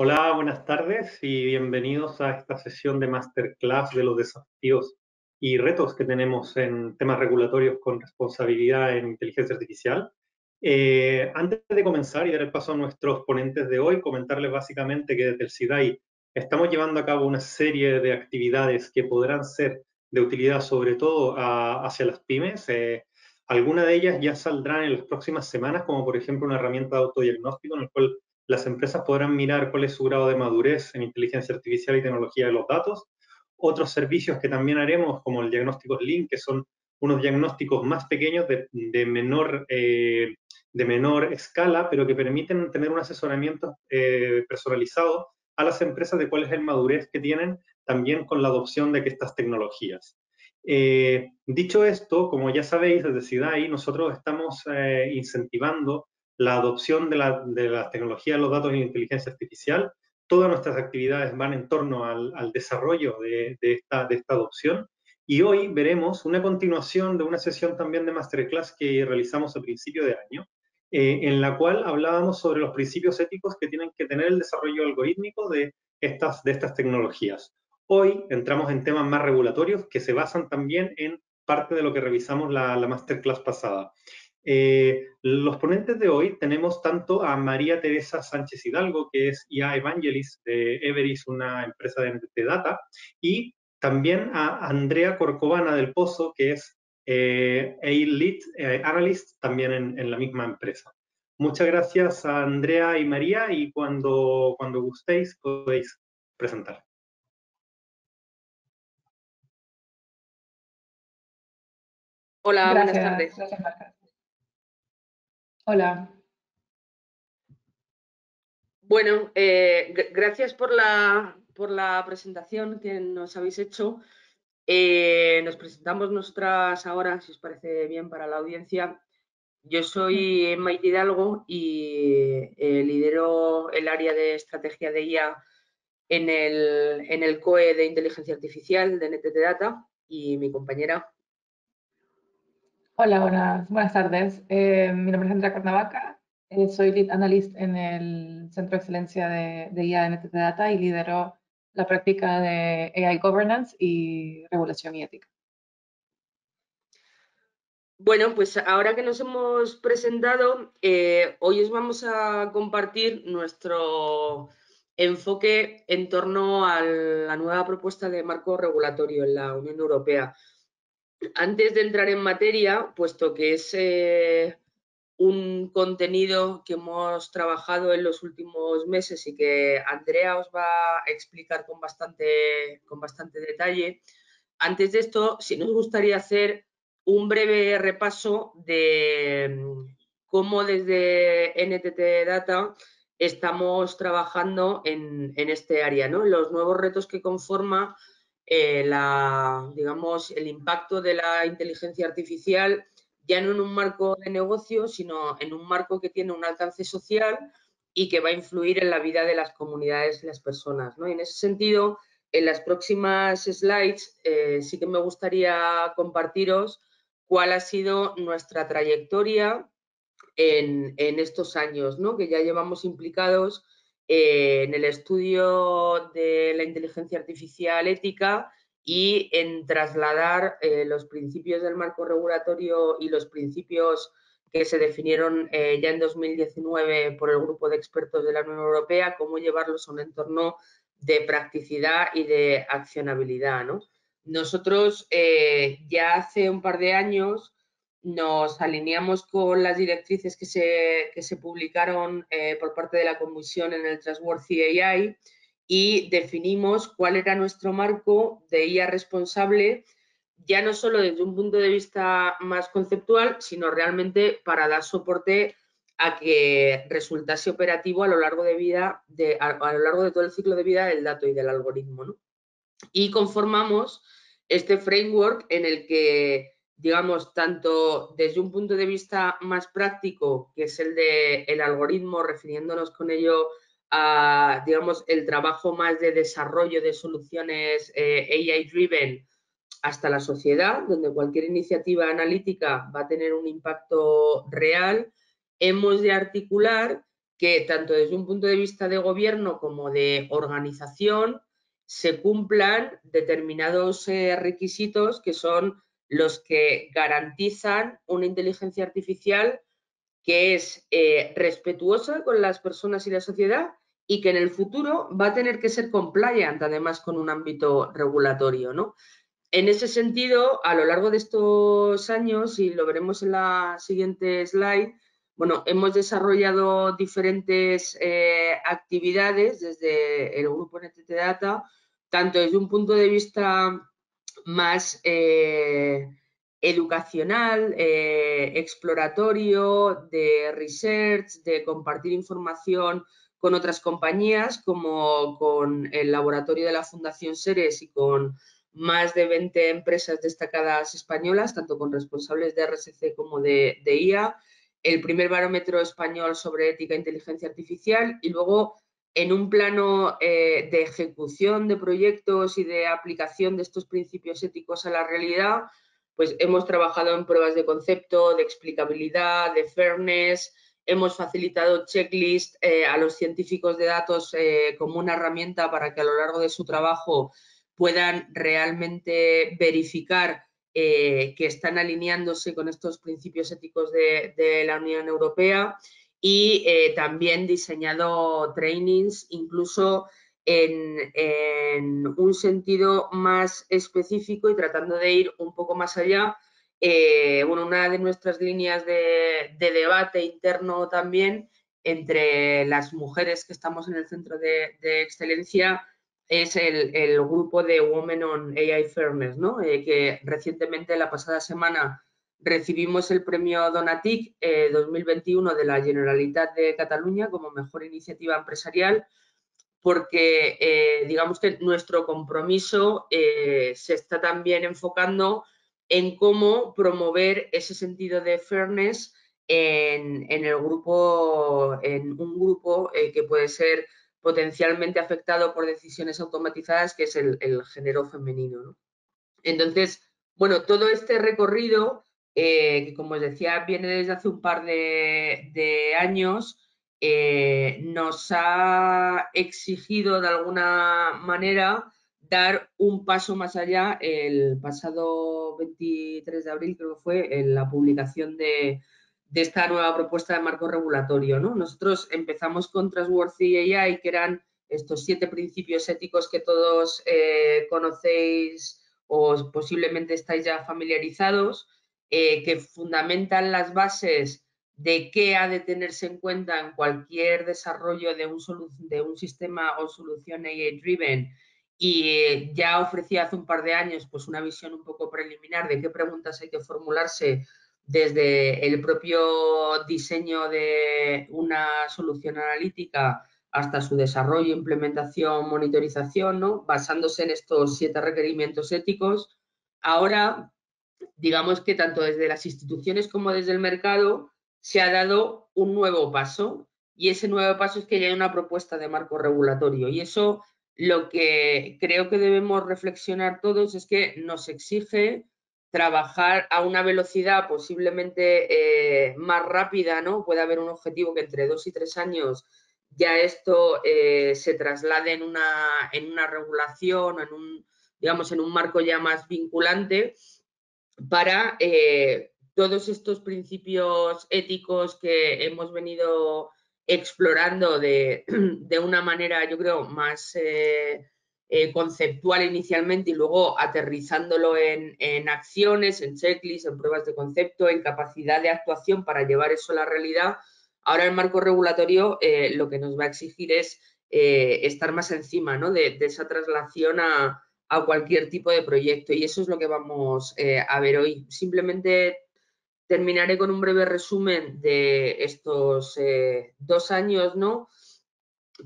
Hola, buenas tardes y bienvenidos a esta sesión de masterclass de los desafíos y retos que tenemos en temas regulatorios con responsabilidad en inteligencia artificial. Antes de comenzar y dar el paso a nuestros ponentes de hoy, comentarles básicamente que desde el SIDAI estamos llevando a cabo una serie de actividades que podrán ser de utilidad sobre todo hacia las pymes. Algunas de ellas ya saldrán en las próximas semanas, como por ejemplo una herramienta de autodiagnóstico en el cual las empresas podrán mirar cuál es su grado de madurez en inteligencia artificial y tecnología de los datos. Otros servicios que también haremos, como el diagnóstico Link, que son unos diagnósticos más pequeños de menor escala, pero que permiten tener un asesoramiento personalizado a las empresas de cuál es el madurez que tienen también con la adopción de estas tecnologías. Dicho esto, como ya sabéis, desde SIDAI nosotros estamos incentivando la adopción de la tecnología de los datos y inteligencia artificial. Todas nuestras actividades van en torno al desarrollo de esta adopción. Y hoy veremos una continuación de una sesión también de masterclass que realizamos a principio de año, en la cual hablábamos sobre los principios éticos que tienen que tener el desarrollo algorítmico de estas tecnologías. Hoy entramos en temas más regulatorios que se basan también en parte de lo que revisamos la masterclass pasada. Los ponentes de hoy tenemos tanto a María Teresa Sánchez Hidalgo, que es IA Evangelist de Everis, una empresa de NTT Data, y también a Andrea Corcovana del Pozo, que es A-Lead Analyst también en la misma empresa. Muchas gracias a Andrea y María, y cuando gustéis podéis presentar. Hola, Gracias, buenas tardes. Gracias, Marta. Hola. Bueno, gracias por la presentación que nos habéis hecho. Nos presentamos nosotras ahora, si os parece bien para la audiencia. Yo soy Maite Hidalgo y lidero el área de estrategia de IA en el COE de Inteligencia Artificial de NTT Data, y mi compañera. Hola, buenas tardes. Mi nombre es Andrea Carnavaca. Soy Lead Analyst en el Centro de Excelencia de IA de NTT Data y lidero la práctica de AI Governance y Regulación y Ética. Bueno, pues ahora que nos hemos presentado, hoy os vamos a compartir nuestro enfoque en torno a la nueva propuesta de marco regulatorio en la Unión Europea. Antes de entrar en materia, puesto que es un contenido que hemos trabajado en los últimos meses y que Andrea os va a explicar con bastante detalle, antes de esto, sí nos gustaría hacer un breve repaso de cómo desde NTT Data estamos trabajando en este área, ¿no? Los nuevos retos que conforma digamos, el impacto de la inteligencia artificial, ya no en un marco de negocio, sino en un marco que tiene un alcance social y que va a influir en la vida de las comunidades y las personas, ¿no? Y en ese sentido, en las próximas slides sí que me gustaría compartiros cuál ha sido nuestra trayectoria en estos años, ¿no? Que ya llevamos implicados en el estudio de la inteligencia artificial ética y en trasladar los principios del marco regulatorio y los principios que se definieron ya en 2019 por el grupo de expertos de la Unión Europea, cómo llevarlos a un entorno de practicidad y de accionabilidad, ¿no? Nosotros ya hace un par de años nos alineamos con las directrices que se publicaron por parte de la Comisión en el Trustworthy AI y definimos cuál era nuestro marco de IA responsable, ya no solo desde un punto de vista más conceptual, sino realmente para dar soporte a que resultase operativo a lo largo a lo largo de todo el ciclo de vida del dato y del algoritmo, ¿no? Y conformamos este framework en el que, digamos, tanto desde un punto de vista más práctico, que es el del algoritmo, refiriéndonos con ello a, digamos, el trabajo más de desarrollo de soluciones AI-driven hasta la sociedad, donde cualquier iniciativa analítica va a tener un impacto real, hemos de articular que tanto desde un punto de vista de gobierno como de organización se cumplan determinados requisitos que son los que garantizan una inteligencia artificial que es respetuosa con las personas y la sociedad y que en el futuro va a tener que ser compliant, además, con un ámbito regulatorio, ¿no? En ese sentido, a lo largo de estos años, y lo veremos en la siguiente slide, bueno, hemos desarrollado diferentes actividades desde el grupo NTT Data, tanto desde un punto de vista más educacional, exploratorio, de research, de compartir información con otras compañías, como con el laboratorio de la Fundación Seres y con más de 20 empresas destacadas españolas, tanto con responsables de RSC como de IA, el primer barómetro español sobre ética e inteligencia artificial y luego en un plano de ejecución de proyectos y de aplicación de estos principios éticos a la realidad, pues hemos trabajado en pruebas de concepto, de explicabilidad, de fairness, hemos facilitado checklists a los científicos de datos como una herramienta para que a lo largo de su trabajo puedan realmente verificar que están alineándose con estos principios éticos de la Unión Europea y también diseñado trainings incluso en un sentido más específico y tratando de ir un poco más allá. Bueno, una de nuestras líneas de debate interno también entre las mujeres que estamos en el centro de excelencia es el grupo de Women on AI Fairness, ¿no? Que recientemente, la pasada semana, recibimos el premio Donatic 2021 de la Generalitat de Cataluña como mejor iniciativa empresarial, porque digamos que nuestro compromiso se está también enfocando en cómo promover ese sentido de fairness en un grupo que puede ser potencialmente afectado por decisiones automatizadas, que es el género femenino, ¿no? Entonces, bueno, todo este recorrido, que como os decía, viene desde hace un par de años, nos ha exigido de alguna manera dar un paso más allá. El pasado 23 de abril, creo que fue, en la publicación de esta nueva propuesta de marco regulatorio, ¿no? Nosotros empezamos con Trustworthy AI, que eran estos 7 principios éticos que todos conocéis o posiblemente estáis ya familiarizados, que fundamentan las bases de qué ha de tenerse en cuenta en cualquier desarrollo de un sistema o solución AI-driven, y ya ofrecía hace un par de años pues una visión un poco preliminar de qué preguntas hay que formularse desde el propio diseño de una solución analítica hasta su desarrollo, implementación, monitorización, ¿no? Basándose en estos 7 requerimientos éticos. Ahora, digamos que tanto desde las instituciones como desde el mercado se ha dado un nuevo paso, y ese nuevo paso es que ya hay una propuesta de marco regulatorio, y eso lo que creo que debemos reflexionar todos es que nos exige trabajar a una velocidad posiblemente más rápida, ¿no? Puede haber un objetivo que entre 2 y 3 años ya esto se traslade en una regulación, digamos, en un marco ya más vinculante para todos estos principios éticos que hemos venido explorando de una manera, yo creo, más conceptual inicialmente y luego aterrizándolo en acciones, en checklists, en pruebas de concepto, en capacidad de actuación para llevar eso a la realidad. Ahora el marco regulatorio lo que nos va a exigir es estar más encima, ¿no? de esa traslación a cualquier tipo de proyecto, y eso es lo que vamos a ver hoy. Simplemente terminaré con un breve resumen de estos 2 años, ¿no?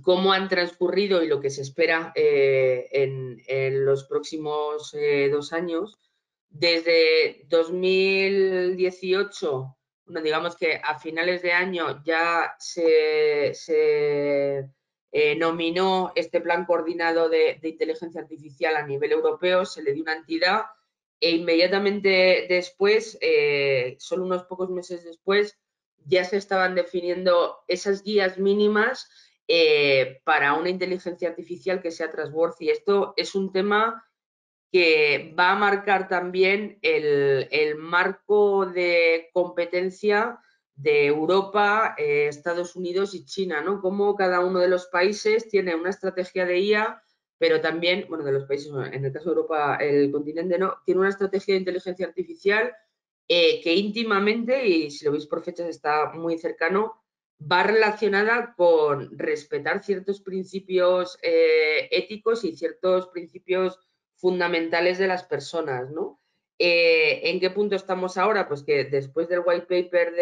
Cómo han transcurrido y lo que se espera en los próximos 2 años. Desde 2018, bueno, digamos que a finales de año ya se nominó este plan coordinado de inteligencia artificial a nivel europeo, se le dio una entidad, e inmediatamente después, solo unos pocos meses después, ya se estaban definiendo esas guías mínimas para una inteligencia artificial que sea trustworthy. Esto es un tema que va a marcar también el marco de competencia de Europa, Estados Unidos y China, ¿no? Cómo cada uno de los países tiene una estrategia de IA, pero también, bueno, de los países, en el caso de Europa, el continente no, tiene una estrategia de inteligencia artificial que íntimamente, y si lo veis por fechas está muy cercano, va relacionada con respetar ciertos principios éticos y ciertos principios fundamentales de las personas, ¿no? ¿En qué punto estamos ahora? Pues que después del white paper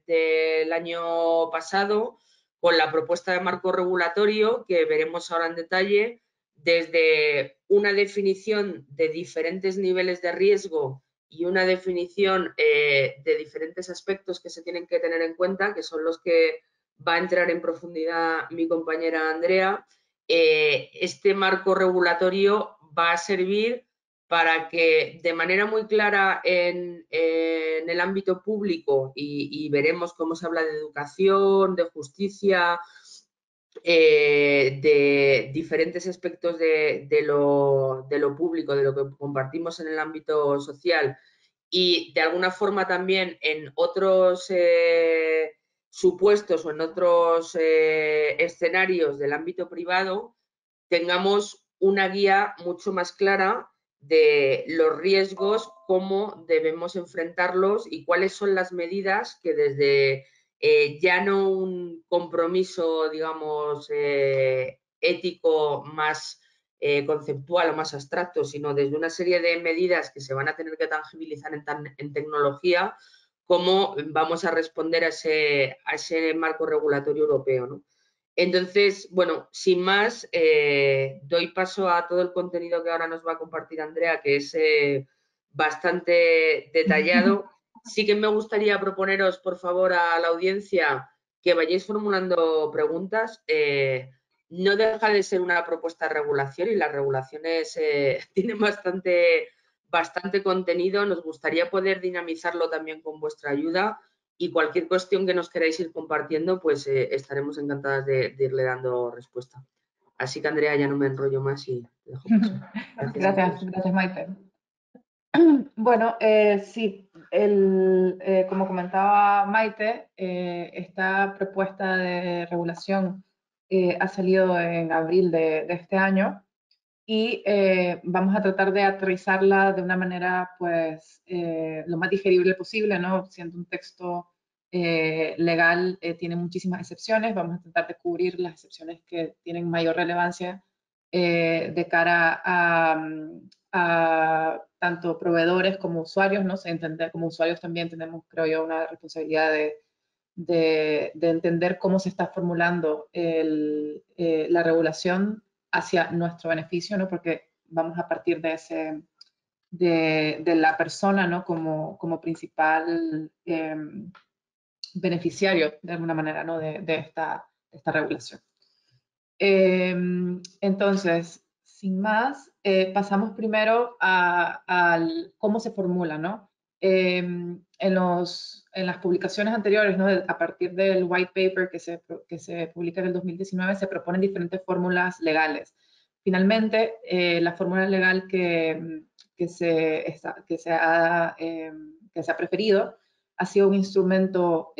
del año pasado, con la propuesta de marco regulatorio, que veremos ahora en detalle, desde una definición de diferentes niveles de riesgo y una definición de diferentes aspectos que se tienen que tener en cuenta, que son los que va a entrar en profundidad mi compañera Andrea, este marco regulatorio va a servir para que de manera muy clara en el ámbito público, y veremos cómo se habla de educación, de justicia, de diferentes aspectos de lo público, de lo que compartimos en el ámbito social, y de alguna forma también en otros supuestos o en otros escenarios del ámbito privado, tengamos una guía mucho más clara de los riesgos, cómo debemos enfrentarlos y cuáles son las medidas que desde ya no un compromiso, digamos, ético más conceptual o más abstracto, sino desde una serie de medidas que se van a tener que tangibilizar en tecnología, cómo vamos a responder a ese marco regulatorio europeo, ¿no? Entonces, bueno, sin más, doy paso a todo el contenido que ahora nos va a compartir Andrea, que es bastante detallado. Sí que me gustaría proponeros, por favor, a la audiencia que vayáis formulando preguntas. No deja de ser una propuesta de regulación y las regulaciones tienen bastante contenido. Nos gustaría poder dinamizarlo también con vuestra ayuda. Y cualquier cuestión que nos queráis ir compartiendo, pues estaremos encantadas de irle dando respuesta. Así que, Andrea, ya no me enrollo más y te dejo paso. Gracias, Maite. Bueno, sí, como comentaba Maite, esta propuesta de regulación ha salido en abril de este año y vamos a tratar de aterrizarla de una manera, pues, lo más digerible posible, ¿no? Siendo un texto legal, tiene muchísimas excepciones, vamos a tratar de cubrir las excepciones que tienen mayor relevancia de cara a tanto proveedores como usuarios, ¿no? Entender como usuarios también tenemos, creo yo, una responsabilidad de entender cómo se está formulando la regulación hacia nuestro beneficio, ¿no? Porque vamos a partir de la persona, ¿no? Como principal beneficiario, de alguna manera, ¿no? de esta regulación. Entonces, sin más, pasamos primero a cómo se formula, ¿no? En las publicaciones anteriores, ¿no? A partir del white paper que se publica en el 2019, se proponen diferentes fórmulas legales. Finalmente, la fórmula legal que se ha preferido ha sido un instrumento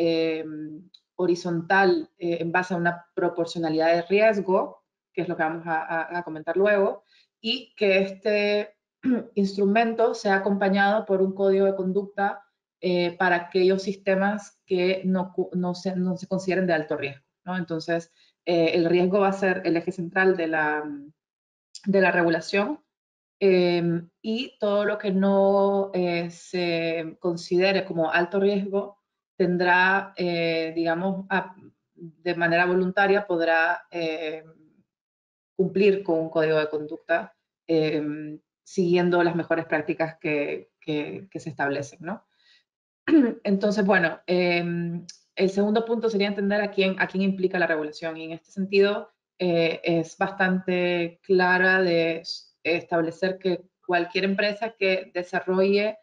horizontal en base a una proporcionalidad de riesgo, que es lo que vamos a comentar luego, y que este instrumento sea acompañado por un código de conducta para aquellos sistemas que no se consideren de alto riesgo, ¿no? Entonces, el riesgo va a ser el eje central de la regulación, y todo lo que no se considere como alto riesgo tendrá, digamos, de manera voluntaria podrá cumplir con un código de conducta siguiendo las mejores prácticas que se establecen, ¿no? Entonces, bueno, el segundo punto sería entender a quién implica la regulación, y en este sentido es bastante clara de establecer que cualquier empresa que desarrolle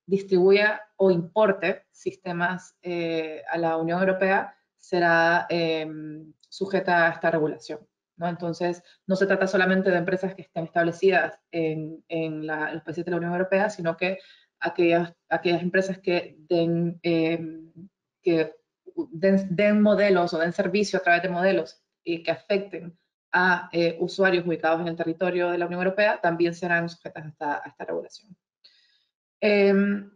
distribuya o importe sistemas a la Unión Europea será sujeta a esta regulación, ¿no? Entonces, no se trata solamente de empresas que estén establecidas en los países de la Unión Europea, sino que aquellas empresas que den modelos o den servicio a través de modelos que afecten a usuarios ubicados en el territorio de la Unión Europea también serán sujetas a esta regulación. En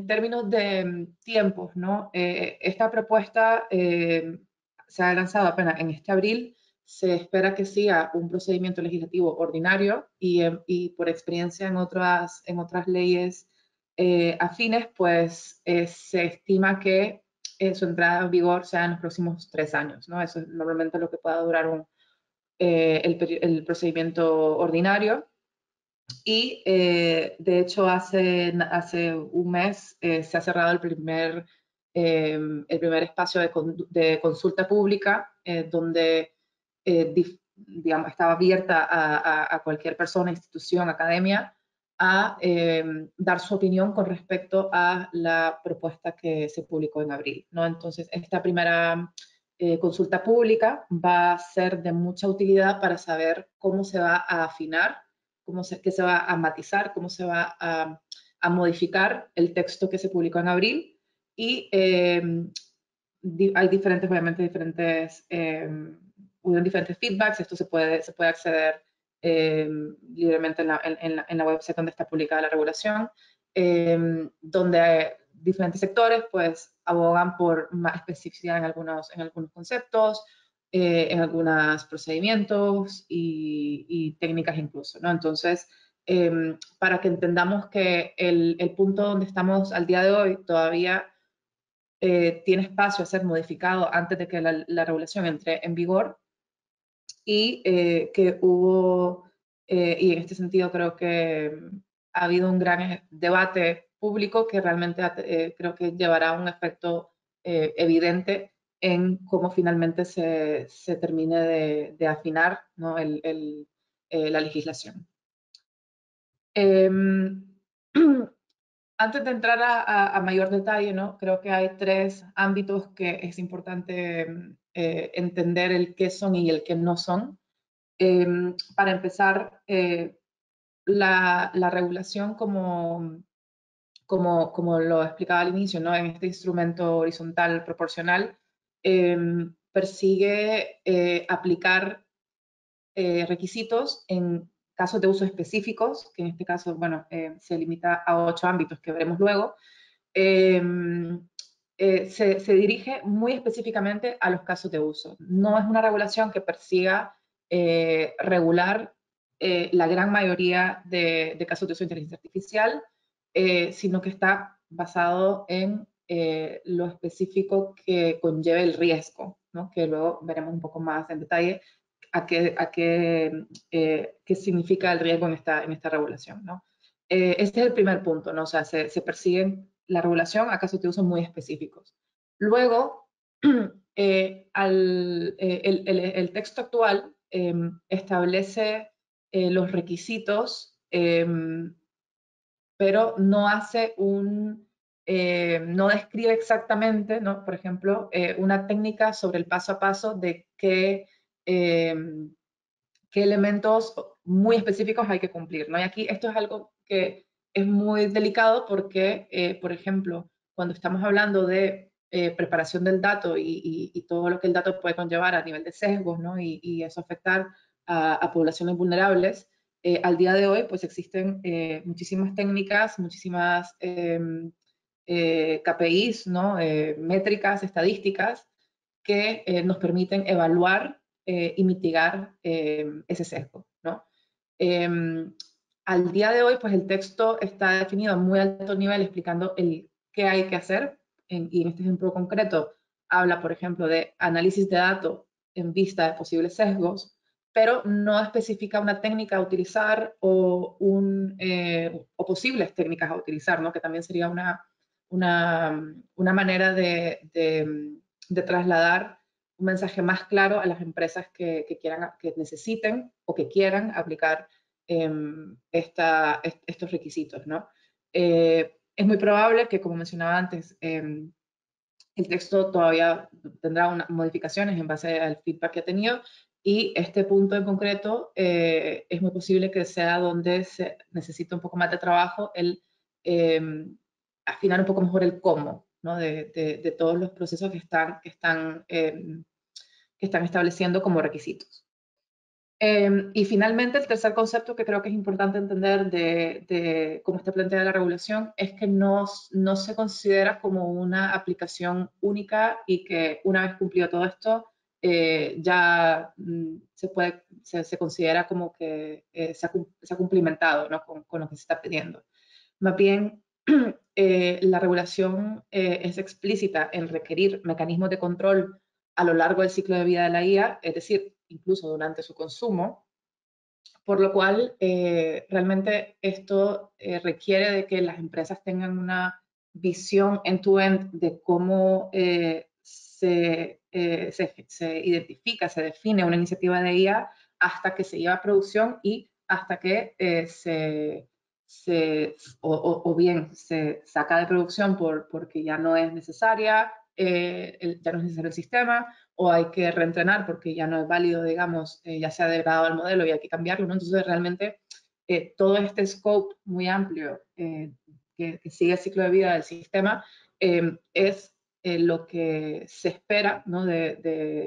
términos de tiempos, ¿no? Esta propuesta se ha lanzado apenas en este abril. Se espera que siga un procedimiento legislativo ordinario y por experiencia en otras leyes afines, pues se estima que su entrada en vigor sea en los próximos 3 años, ¿no? Eso es normalmente lo que pueda durar el procedimiento ordinario. Y de hecho hace un mes se ha cerrado el primer espacio de consulta pública donde digamos, estaba abierta a cualquier persona, institución, academia, a dar su opinión con respecto a la propuesta que se publicó en abril, ¿no? Entonces, esta primera consulta pública va a ser de mucha utilidad para saber cómo se va a afinar, qué se va a matizar, cómo se va a modificar el texto que se publicó en abril. Y hay obviamente diferentes feedbacks. Esto se puede acceder libremente en la website donde está publicada la regulación, donde diferentes sectores pues abogan por más especificidad en algunos conceptos, en algunos procedimientos y técnicas incluso, ¿no? Entonces, para que entendamos que el punto donde estamos al día de hoy todavía tiene espacio a ser modificado antes de que la regulación entre en vigor, y que hubo, y en este sentido creo que ha habido un gran debate público que realmente creo que llevará a un efecto evidente en cómo finalmente se termine de afinar, ¿no? la legislación. Antes de entrar a mayor detalle, ¿no? Creo que hay 3 ámbitos que es importante entender el qué son y el qué no son. Para empezar, la regulación como lo explicaba al inicio, ¿no? En este instrumento horizontal proporcional, persigue aplicar requisitos en casos de uso específicos, que en este caso, bueno, se limita a 8 ámbitos que veremos luego. Se dirige muy específicamente a los casos de uso. No es una regulación que persiga regular la gran mayoría de casos de uso de inteligencia artificial, sino que está basado en lo específico que conlleve el riesgo, ¿no? Que luego veremos un poco más en detalle qué significa el riesgo en esta regulación, ¿no? Este es el primer punto, ¿no? O sea, se persiguen la regulación a casos de uso muy específicos. Luego, el texto actual establece los requisitos, pero no hace no describe exactamente, ¿no? Por ejemplo, una técnica sobre el paso a paso de qué elementos muy específicos hay que cumplir, ¿no? Y aquí esto es algo que es muy delicado porque, por ejemplo, cuando estamos hablando de preparación del dato y todo lo que el dato puede conllevar a nivel de sesgos, ¿no? Y eso afectar a poblaciones vulnerables, al día de hoy pues existen muchísimas técnicas, muchísimas KPIs, ¿no? Métricas, estadísticas que nos permiten evaluar y mitigar ese sesgo, ¿no? Al día de hoy, pues el texto está definido a muy alto nivel explicando qué hay que hacer, y en este ejemplo concreto habla, por ejemplo, de análisis de datos en vista de posibles sesgos, pero no especifica una técnica a utilizar o posibles técnicas a utilizar, ¿no? Que también sería una manera de trasladar un mensaje más claro a las empresas que necesiten o que quieran aplicar estos requisitos, ¿no? Es muy probable que, como mencionaba antes, el texto todavía tendrá unas modificaciones en base al feedback que ha tenido, y este punto en concreto es muy posible que sea donde se necesita un poco más de trabajo el afinar un poco mejor el cómo, ¿no? de todos los procesos que están estableciendo como requisitos. Y finalmente, el tercer concepto que creo que es importante entender de cómo está planteada la regulación es que no se considera como una aplicación única y que una vez cumplido todo esto, ya se considera como que se ha cumplimentado, ¿no? con lo que se está pidiendo. Más bien, la regulación es explícita en requerir mecanismos de control a lo largo del ciclo de vida de la IA, es decir, incluso durante su consumo, por lo cual realmente esto requiere de que las empresas tengan una visión end-to-end de cómo se identifica, se define una iniciativa de IA hasta que se lleva a producción y hasta que o bien se saca de producción porque ya no es necesaria, ya no es necesario el sistema, o hay que reentrenar porque ya no es válido, digamos, ya se ha degradado el modelo y hay que cambiarlo, ¿no? Entonces, realmente, todo este scope muy amplio que sigue el ciclo de vida del sistema es lo que se espera, ¿no?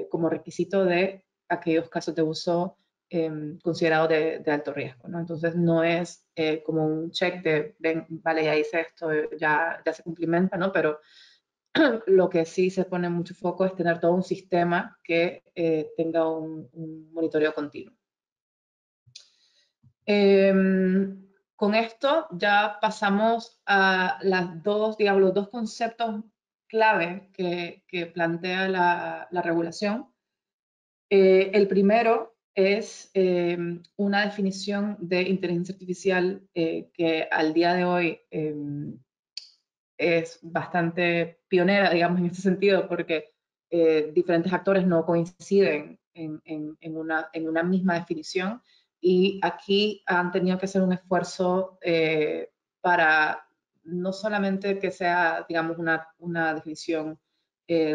como requisito de aquellos casos de uso considerados de alto riesgo, ¿no? Entonces, no es como un check de, ven, vale, ya hice esto, ya se cumplimenta, ¿no? Pero lo que sí se pone mucho foco es tener todo un sistema que tenga un monitoreo continuo. Con esto ya pasamos a los dos conceptos clave que plantea la regulación. El primero es una definición de inteligencia artificial que al día de hoy es bastante pionera, digamos, en este sentido, porque diferentes actores no coinciden en una misma definición, y aquí han tenido que hacer un esfuerzo para no solamente que sea, digamos, una definición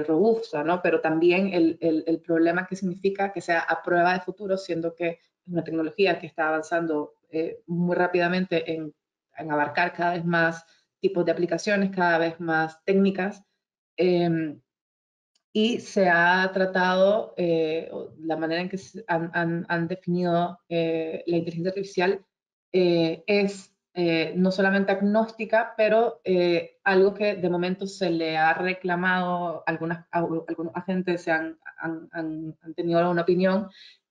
robusta, ¿no? Pero también el problema que significa que sea a prueba de futuro, siendo que es una tecnología que está avanzando muy rápidamente en abarcar cada vez más tipos de aplicaciones, cada vez más técnicas, y se ha tratado, la manera en que han definido la inteligencia artificial es no solamente agnóstica, pero algo que de momento se le ha reclamado, algunos agentes han tenido una opinión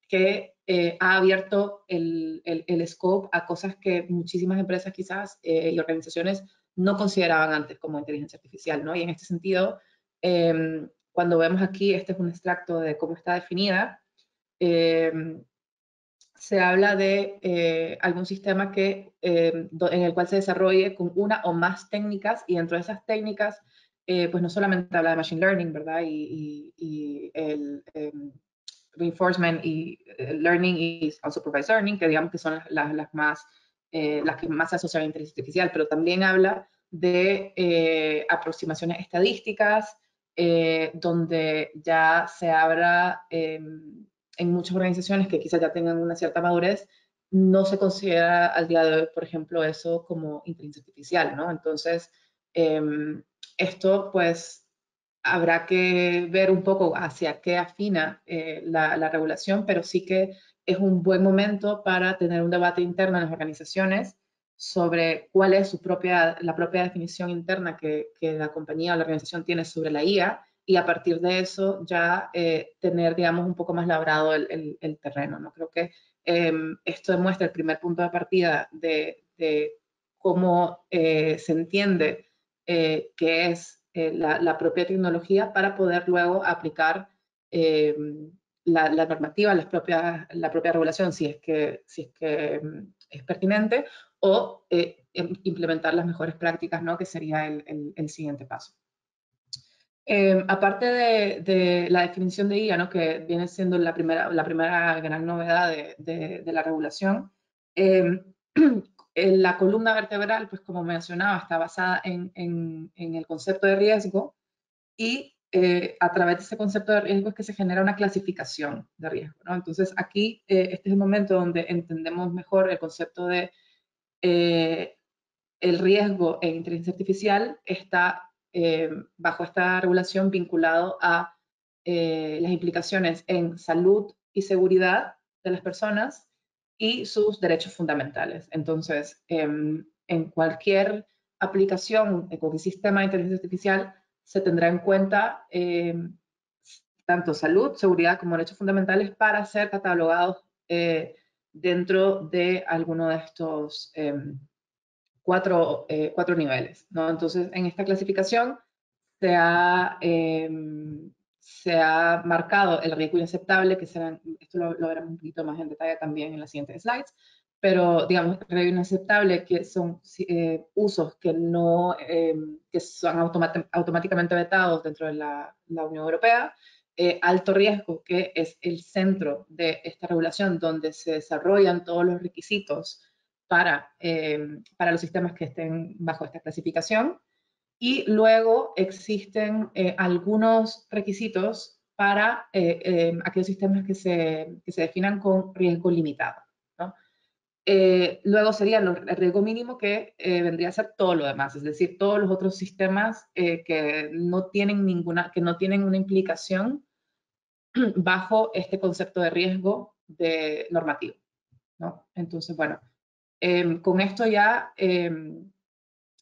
que ha abierto el scope a cosas que muchísimas empresas quizás y organizaciones no consideraban antes como inteligencia artificial, ¿no? Y en este sentido, cuando vemos aquí, este es un extracto de cómo está definida, se habla de algún sistema en el cual se desarrolle con una o más técnicas, y dentro de esas técnicas, pues no solamente habla de Machine Learning, ¿verdad? Y el Reinforcement y Learning y Unsupervised Learning, que digamos que son las que más se asocian a inteligencia artificial, pero también habla de aproximaciones estadísticas, donde ya se habla en muchas organizaciones que quizás ya tengan una cierta madurez, no se considera al día de hoy, por ejemplo, eso como inteligencia artificial, ¿no? Entonces, esto pues habrá que ver un poco hacia qué afina la regulación, pero sí que es un buen momento para tener un debate interno en las organizaciones sobre cuál es la propia definición interna que la compañía o la organización tiene sobre la IA, y a partir de eso ya tener, digamos, un poco más labrado el terreno, ¿no? Creo que esto demuestra el primer punto de partida de cómo se entiende qué es la propia tecnología, para poder luego aplicar la normativa, la propia regulación, si es que es pertinente, o implementar las mejores prácticas, ¿no? Que sería el siguiente paso. Aparte de la definición de IA, ¿no? Que viene siendo la primera gran novedad de la regulación, La columna vertebral, pues como mencionaba, está basada en el concepto de riesgo y a través de ese concepto de riesgo es que se genera una clasificación de riesgo, ¿no? Entonces aquí este es el momento donde entendemos mejor el concepto de el riesgo en inteligencia artificial está bajo esta regulación vinculado a las implicaciones en salud y seguridad de las personas y sus derechos fundamentales. Entonces, en cualquier aplicación, en cualquier sistema de inteligencia artificial, se tendrá en cuenta tanto salud, seguridad como derechos fundamentales para ser catalogados dentro de alguno de estos cuatro niveles, ¿no? Entonces, en esta clasificación se ha marcado el riesgo inaceptable, que serán, esto lo veremos un poquito más en detalle también en las siguientes slides, pero digamos, el riesgo inaceptable, que son usos que no, que son automáticamente vetados dentro de la Unión Europea, alto riesgo, que es el centro de esta regulación, donde se desarrollan todos los requisitos para los sistemas que estén bajo esta clasificación. Y luego existen algunos requisitos para aquellos sistemas que se definan con riesgo limitado, ¿no? Luego sería el riesgo mínimo, que vendría a ser todo lo demás, es decir, todos los otros sistemas que no tienen una implicación bajo este concepto de riesgo normativo, ¿no? Entonces, bueno, con esto ya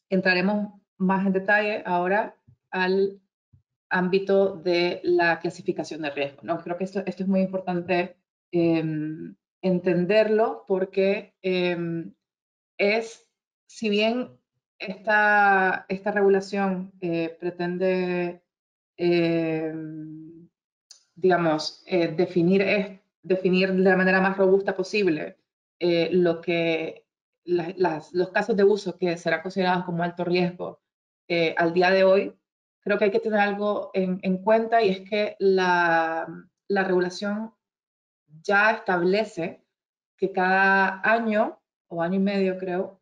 entraremos más en detalle ahora al ámbito de la clasificación de riesgo, ¿no? Creo que esto es muy importante entenderlo, porque si bien esta regulación pretende, digamos, definir de la manera más robusta posible los casos de uso que serán considerados como alto riesgo al día de hoy, creo que hay que tener algo en cuenta, y es que la regulación ya establece que cada año o año y medio, creo,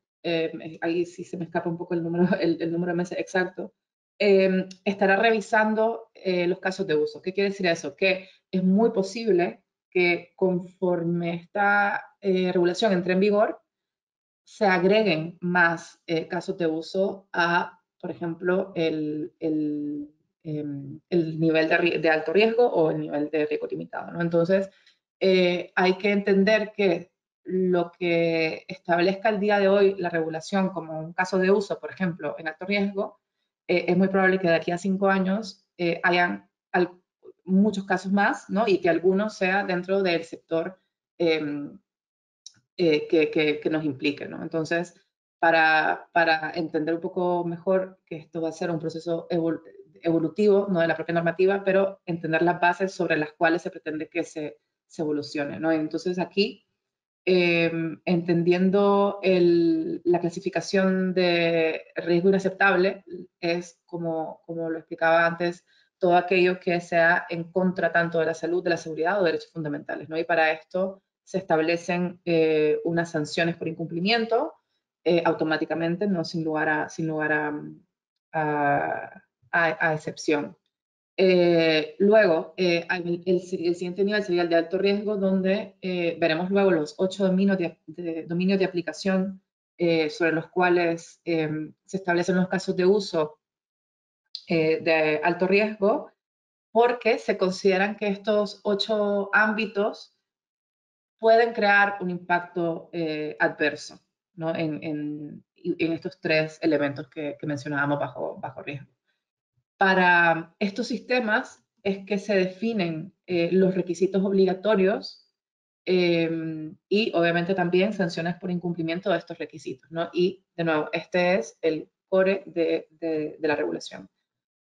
ahí sí se me escapa un poco el número de meses exacto, estará revisando los casos de uso. ¿Qué quiere decir eso? Que es muy posible que conforme esta regulación entre en vigor, se agreguen más casos de uso a, por ejemplo, el nivel de alto riesgo o el nivel de riesgo limitado, ¿no? Entonces, hay que entender que lo que establezca el día de hoy la regulación como un caso de uso, por ejemplo, en alto riesgo, es muy probable que de aquí a 5 años hayan muchos casos más, ¿no? Y que algunos sea dentro del sector que nos implique, ¿no? Entonces, para entender un poco mejor que esto va a ser un proceso evolutivo, no de la propia normativa, pero entender las bases sobre las cuales se pretende que se evolucione, ¿no? Entonces, aquí, entendiendo la clasificación de riesgo inaceptable, es como lo explicaba antes, todo aquello que sea en contra tanto de la salud, de la seguridad o de derechos fundamentales, ¿no? Y para esto se establecen unas sanciones por incumplimiento automáticamente, no sin lugar a excepción. Luego, el siguiente nivel sería el de alto riesgo, donde veremos luego los 8 dominios de aplicación sobre los cuales se establecen los casos de uso de alto riesgo, porque se consideran que estos 8 ámbitos pueden crear un impacto adverso, ¿no? en estos 3 elementos que mencionábamos bajo riesgo. Para estos sistemas es que se definen los requisitos obligatorios y obviamente también sanciones por incumplimiento de estos requisitos, ¿no? Y de nuevo, este es el core de la regulación.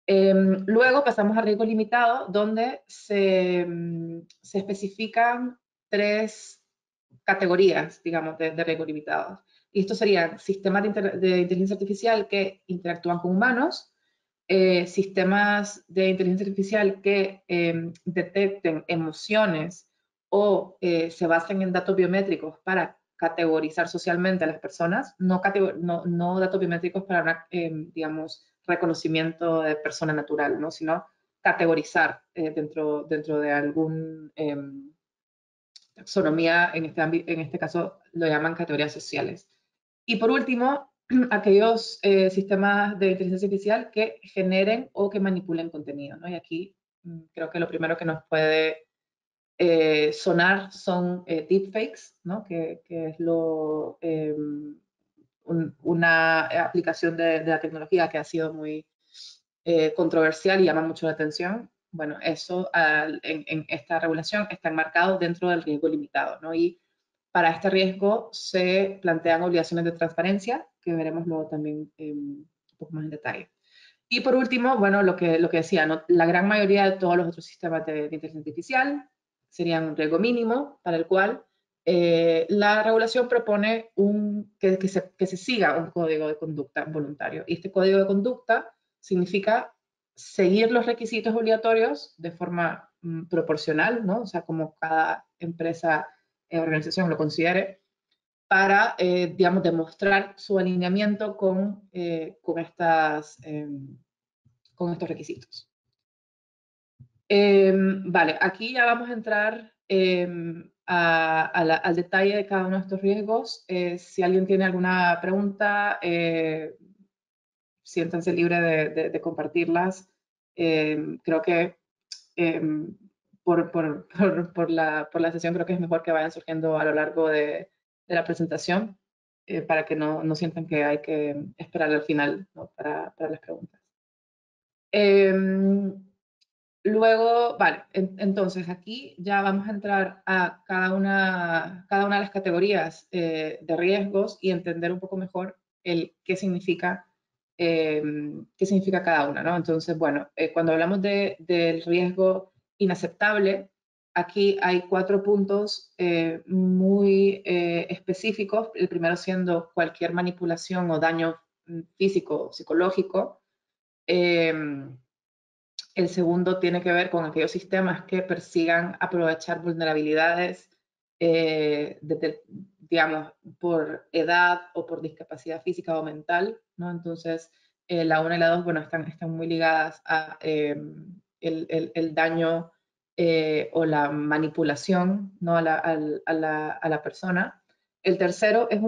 Luego pasamos a riesgo limitado, donde se especifican 3 categorías, digamos, de riesgo limitado. Y estos serían sistemas de inteligencia artificial que interactúan con humanos, sistemas de inteligencia artificial que detecten emociones o se basen en datos biométricos para categorizar socialmente a las personas, no datos biométricos para, digamos, reconocimiento de persona natural, ¿no? Sino categorizar dentro de algún taxonomía, en este caso lo llaman categorías sociales. Y por último, aquellos sistemas de inteligencia artificial que generen o que manipulen contenido, ¿no? Y aquí creo que lo primero que nos puede sonar son deepfakes, ¿no? Que es una aplicación de la tecnología que ha sido muy controversial y llama mucho la atención. Bueno, eso en esta regulación está enmarcado dentro del riesgo limitado, ¿no? Y para este riesgo se plantean obligaciones de transparencia, que veremos luego también un poco más en detalle. Y por último, bueno, lo que decía, ¿no? La gran mayoría de todos los otros sistemas de inteligencia artificial serían un riesgo mínimo para el cual la regulación propone que se siga un código de conducta voluntario. Y este código de conducta significa seguir los requisitos obligatorios de forma proporcional, ¿no? O sea, como cada empresa, organización lo considere, para, digamos, demostrar su alineamiento con estos requisitos. Vale, aquí ya vamos a entrar al detalle de cada uno de estos riesgos. Si alguien tiene alguna pregunta, siéntanse libres de compartirlas. Creo que por la sesión creo que es mejor que vayan surgiendo a lo largo de la presentación para que no sientan que hay que esperar al final, ¿no? para las preguntas. Luego, vale, entonces aquí ya vamos a entrar a cada una de las categorías de riesgos y entender un poco mejor qué significa cada una, ¿no? Entonces, bueno, cuando hablamos del riesgo inaceptable, aquí hay 4 puntos muy específicos. El primero siendo cualquier manipulación o daño físico o psicológico. El segundo tiene que ver con aquellos sistemas que persigan aprovechar vulnerabilidades, digamos, por edad o por discapacidad física o mental, ¿no? Entonces, la 1 y la 2, bueno, están muy ligadas a el daño o la manipulación, ¿no? a la persona. El tercero es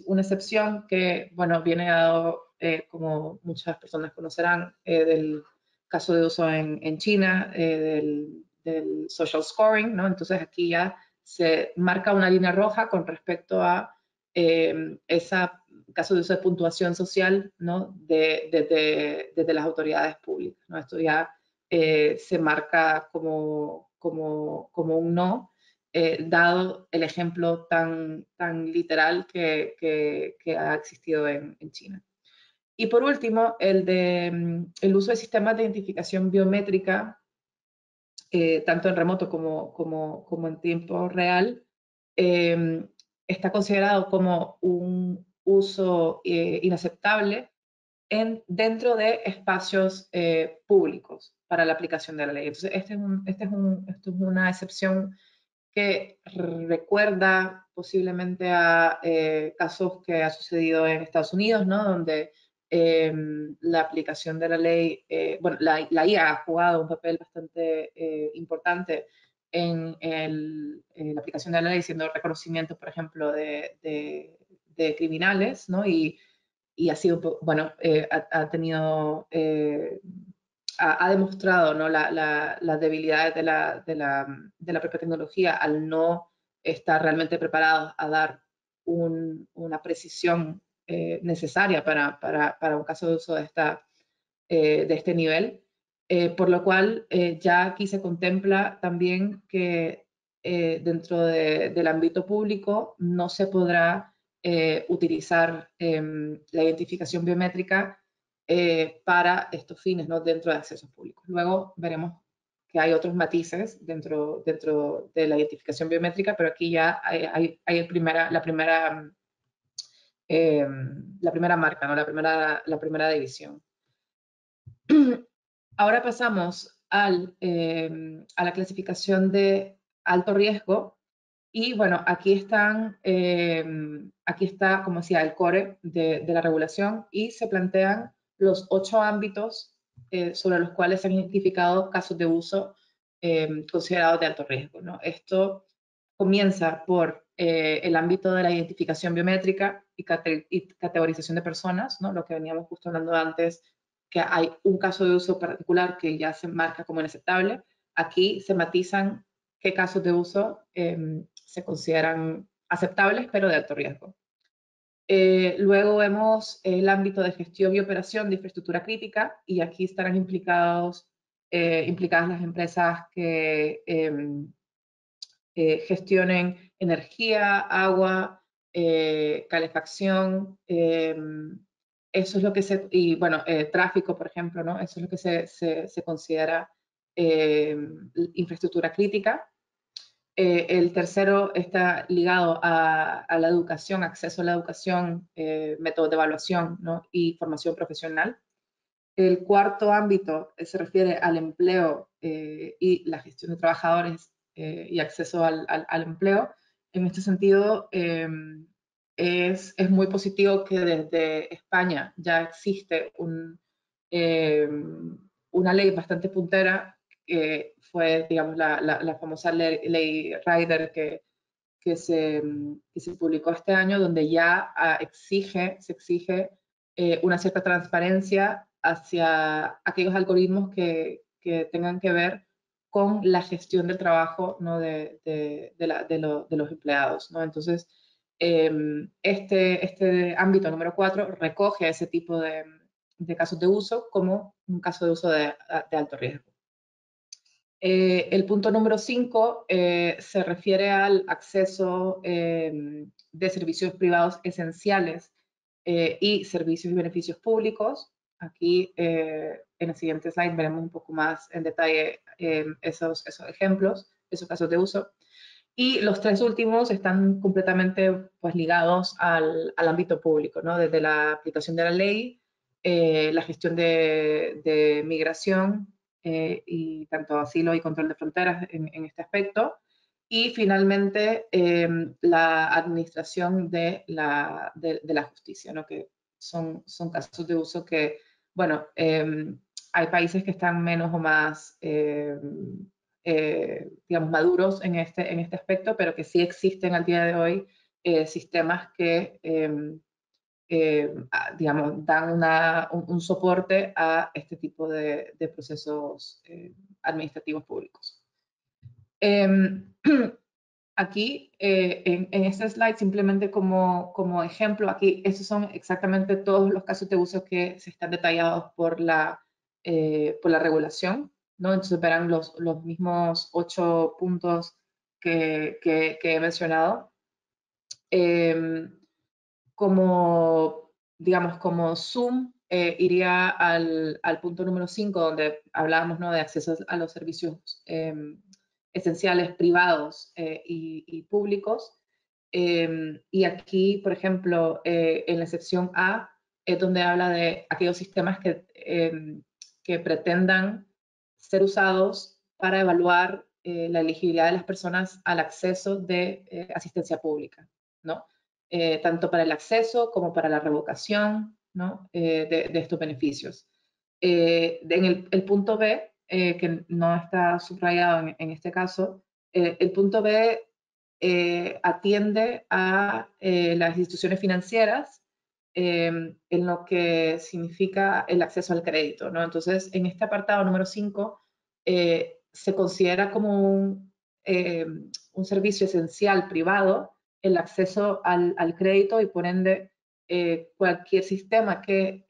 una excepción que, bueno, viene dado, como muchas personas conocerán, del caso de uso en China, del social scoring, ¿no? Entonces aquí ya se marca una línea roja con respecto a ese caso de uso de puntuación social, ¿no? Desde las autoridades públicas, ¿no? Esto ya se marca como un no, dado el ejemplo tan literal que ha existido en China. Y por último, el uso de sistemas de identificación biométrica, tanto en remoto como en tiempo real, está considerado como un uso inaceptable dentro de espacios públicos para la aplicación de la ley. Entonces, esto es una excepción que recuerda posiblemente a casos que ha sucedido en Estados Unidos, ¿no? Donde la aplicación de la ley, bueno, la IA ha jugado un papel bastante importante en la aplicación de la ley, siendo reconocimiento, por ejemplo, de criminales, ¿no? Y ha sido, bueno, ha tenido, ha demostrado, ¿no? las debilidades de la propia tecnología al no estar realmente preparados a dar una precisión necesaria para un caso de uso de este nivel, por lo cual ya aquí se contempla también que dentro del ámbito público no se podrá utilizar la identificación biométrica para estos fines, ¿no? Dentro de accesos públicos. Luego veremos que hay otros matices dentro de la identificación biométrica, pero aquí ya hay la primera marca, ¿no? la primera división. Ahora pasamos a la clasificación de alto riesgo, Y bueno, aquí está, como decía, el core de la regulación y se plantean los 8 ámbitos sobre los cuales se han identificado casos de uso considerados de alto riesgo, ¿no? Esto comienza por el ámbito de la identificación biométrica y categorización de personas, ¿no? Lo que veníamos justo hablando antes, que hay un caso de uso particular que ya se marca como inaceptable. Aquí se matizan qué casos de uso se consideran aceptables, pero de alto riesgo. Luego vemos el ámbito de gestión y operación de infraestructura crítica, y aquí estarán implicadas las empresas que gestionen energía, agua, calefacción, eso es lo que y bueno, tráfico, por ejemplo, ¿no? Eso es lo que se considera infraestructura crítica. El tercero está ligado a la educación, acceso a la educación, métodos de evaluación, ¿no? Y formación profesional. El cuarto ámbito se refiere al empleo y la gestión de trabajadores y acceso al empleo. En este sentido, es muy positivo que desde España ya existe una ley bastante puntera, que fue, digamos, la famosa ley Rider que se publicó este año, donde ya se exige una cierta transparencia hacia aquellos algoritmos que tengan que ver con la gestión del trabajo, ¿no? de los empleados, ¿no? Entonces, este ámbito número 4 recoge ese tipo de casos de uso como un caso de uso de alto riesgo. El punto número 5 se refiere al acceso de servicios privados esenciales y servicios y beneficios públicos. Aquí en el siguiente slide veremos un poco más en detalle esos ejemplos, esos casos de uso. Y los 3 últimos están completamente pues, ligados al ámbito público, ¿no? Desde la aplicación de la ley, la gestión de migración, y tanto asilo y control de fronteras en este aspecto, y finalmente la administración de la justicia, ¿no? Que son casos de uso que, bueno, hay países que están menos o más, digamos, maduros en este aspecto, pero que sí existen al día de hoy sistemas que digamos, dan un soporte a este tipo de procesos administrativos públicos. Aquí, en este slide, simplemente como ejemplo, aquí estos son exactamente todos los casos de uso que se están detallados por la regulación, ¿no? Entonces verán los mismos 8 puntos que he mencionado. Digamos, como Zoom, iría al punto número 5, donde hablábamos, ¿no? de acceso a los servicios esenciales privados y públicos. Y aquí, por ejemplo, en la sección A, es donde habla de aquellos sistemas que pretendan ser usados para evaluar la elegibilidad de las personas al acceso de asistencia pública, ¿no? Tanto para el acceso como para la revocación, ¿no? de estos beneficios. En el punto B, que no está subrayado en este caso, el punto B atiende a las instituciones financieras en lo que significa el acceso al crédito, ¿no? Entonces, en este apartado número 5, se considera como un servicio esencial privado el acceso al crédito, y por ende cualquier sistema que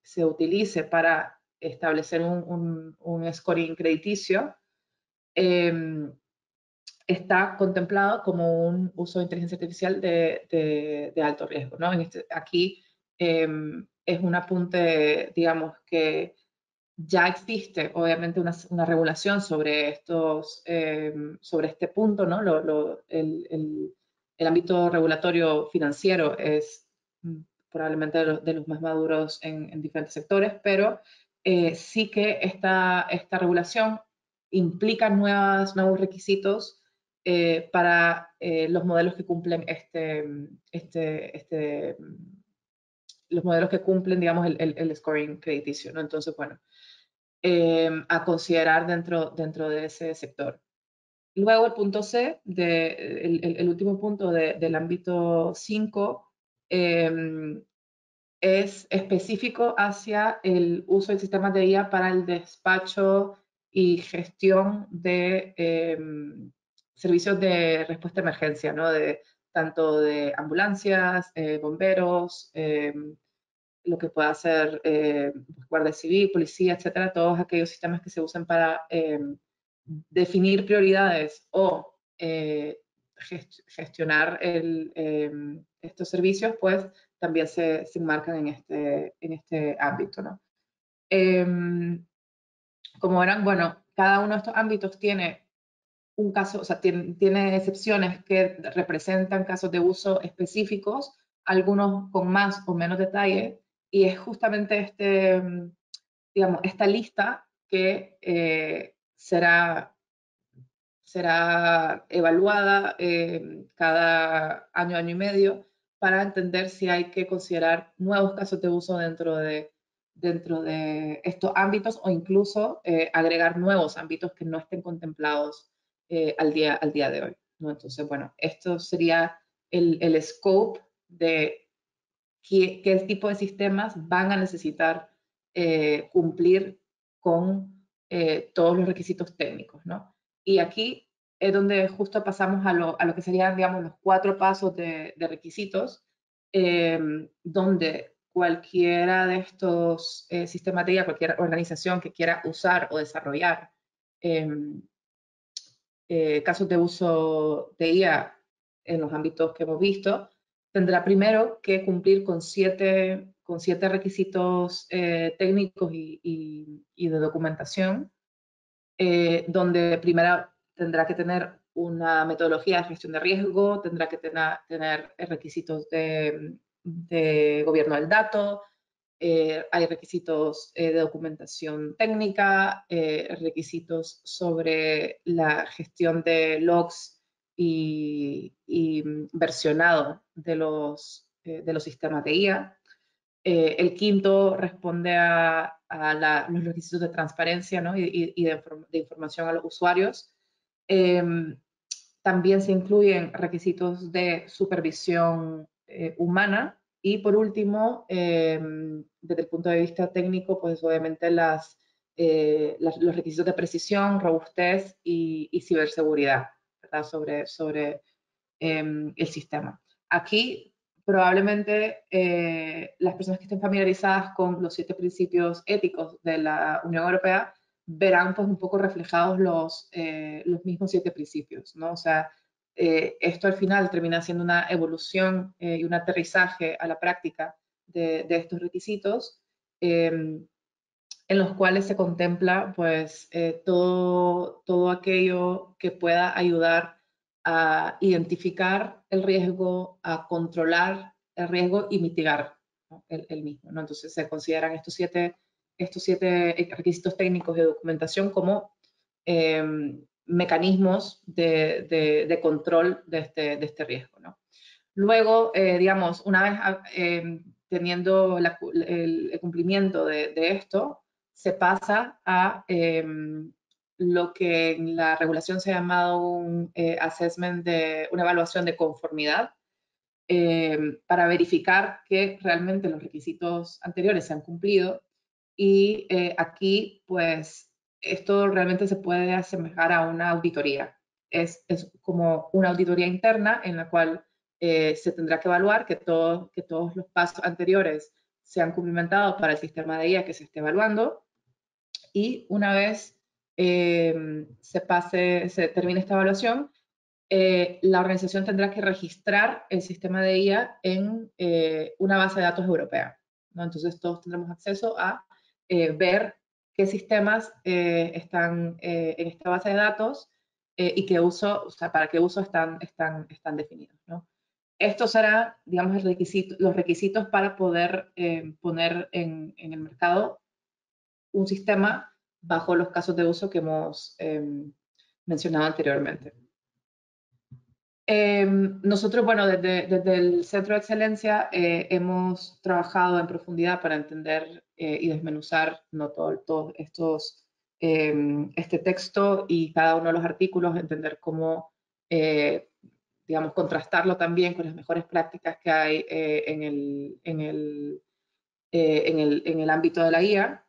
se utilice para establecer un scoring crediticio está contemplado como un uso de inteligencia artificial de alto riesgo, ¿no? Aquí es un apunte, digamos, que ya existe obviamente una regulación sobre sobre este punto, ¿no? El ámbito regulatorio financiero es probablemente de los más maduros en diferentes sectores, pero sí que esta regulación implica nuevos requisitos para los modelos que cumplen los modelos que cumplen, digamos, el scoring crediticio, ¿no? Entonces, bueno, a considerar dentro de ese sector. Luego el punto C, el último punto del ámbito 5, es específico hacia el uso de sistemas de IA para el despacho y gestión de servicios de respuesta a emergencia, ¿no? Tanto de ambulancias, bomberos, lo que pueda ser guardia civil, policía, etcétera, todos aquellos sistemas que se usan para definir prioridades o gestionar estos servicios, pues también se enmarcan en este ámbito, ¿no? Como verán, bueno, cada uno de estos ámbitos tiene un caso, o sea, tiene excepciones que representan casos de uso específicos, algunos con más o menos detalle, y es justamente digamos, esta lista que será evaluada cada año, año y medio, para entender si hay que considerar nuevos casos de uso dentro de estos ámbitos o incluso agregar nuevos ámbitos que no estén contemplados al día de hoy, ¿no? Entonces, bueno, esto sería el scope de qué tipo de sistemas van a necesitar cumplir con todos los requisitos técnicos, ¿no? Y aquí es donde justo pasamos a lo que serían, digamos, los 4 pasos de requisitos, donde cualquiera de estos sistemas de IA, cualquier organización que quiera usar o desarrollar casos de uso de IA en los ámbitos que hemos visto, tendrá primero que cumplir con siete requisitos técnicos y de documentación, donde primero tendrá que tener una metodología de gestión de riesgo, tendrá que tener requisitos de gobierno del dato, hay requisitos de documentación técnica, requisitos sobre la gestión de logs y versionado de los sistemas de IA. El quinto responde a los requisitos de transparencia, ¿no? y de información a los usuarios. También se incluyen requisitos de supervisión humana. Y por último, desde el punto de vista técnico, pues obviamente los requisitos de precisión, robustez y ciberseguridad, ¿verdad? Sobre el sistema. Aquí probablemente las personas que estén familiarizadas con los 7 principios éticos de la Unión Europea verán pues un poco reflejados los mismos 7 principios, ¿no? O sea, esto al final termina siendo una evolución y un aterrizaje a la práctica de estos requisitos, en los cuales se contempla pues todo aquello que pueda ayudar a identificar el riesgo, a controlar el riesgo y mitigar, ¿no? el mismo, ¿no? Entonces se consideran estos siete requisitos técnicos de documentación como mecanismos de control de este riesgo, ¿no? Luego, digamos, una vez teniendo el cumplimiento de esto, se pasa a lo que en la regulación se ha llamado un assessment, una evaluación de conformidad, para verificar que realmente los requisitos anteriores se han cumplido. Y aquí, pues, esto realmente se puede asemejar a una auditoría. Es como una auditoría interna en la cual se tendrá que evaluar que todos los pasos anteriores se han cumplimentado para el sistema de IA que se esté evaluando. Y una vez se termine esta evaluación, la organización tendrá que registrar el sistema de IA en una base de datos europea, ¿no? Entonces todos tendremos acceso a ver qué sistemas están en esta base de datos y qué uso, o sea, para qué uso están definidos, ¿no? Estos serán, digamos, los requisitos para poder poner en el mercado un sistema bajo los casos de uso que hemos mencionado anteriormente. Nosotros, bueno, desde el Centro de Excelencia hemos trabajado en profundidad para entender y desmenuzar, ¿no?, todos estos, este texto y cada uno de los artículos, entender cómo, digamos, contrastarlo también con las mejores prácticas que hay en el ámbito de la guía.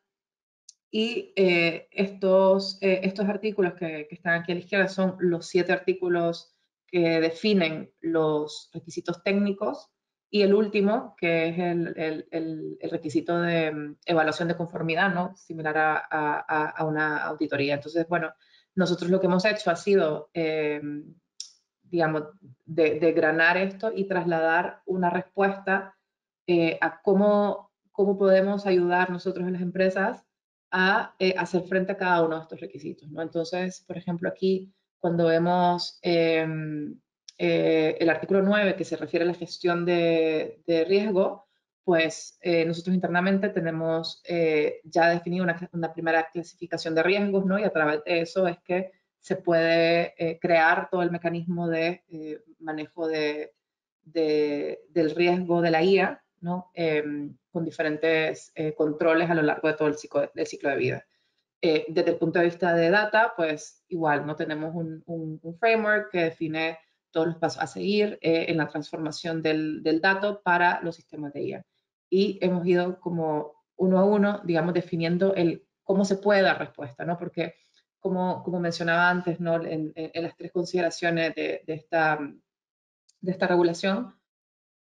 Y estos artículos que están aquí a la izquierda son los 7 artículos que definen los requisitos técnicos, y el último, que es el requisito de evaluación de conformidad, ¿no?, similar a una auditoría. Entonces, bueno, nosotros lo que hemos hecho ha sido, digamos, desgranar esto y trasladar una respuesta a cómo podemos ayudar nosotros en las empresas a hacer frente a cada uno de estos requisitos, ¿no? Entonces, por ejemplo, aquí cuando vemos el artículo 9, que se refiere a la gestión de riesgo, pues nosotros internamente tenemos ya definido una primera clasificación de riesgos, ¿no? Y a través de eso es que se puede crear todo el mecanismo de manejo del riesgo de la IA, ¿no? Con diferentes controles a lo largo de todo el ciclo de vida. Desde el punto de vista de data, pues igual, ¿no? Tenemos un framework que define todos los pasos a seguir en la transformación del dato para los sistemas de IA. Y hemos ido como uno a uno, digamos, definiendo cómo se puede dar respuesta, ¿no? Porque como mencionaba antes, ¿no?, en las 3 consideraciones de esta regulación,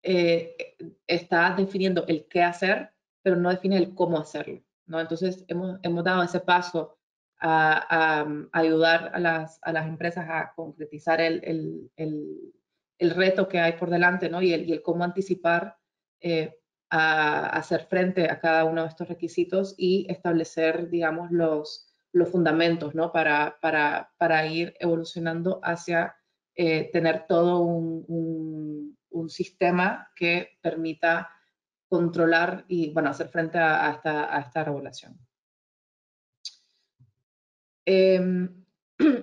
está definiendo el qué hacer, pero no define el cómo hacerlo, ¿no? Entonces, hemos dado ese paso a ayudar a las empresas a concretizar el reto que hay por delante, ¿no? Y el cómo anticipar a hacer frente a cada uno de estos requisitos y establecer, digamos, los fundamentos, ¿no?, para ir evolucionando hacia tener todo un sistema que permita controlar y, bueno, hacer frente a esta regulación.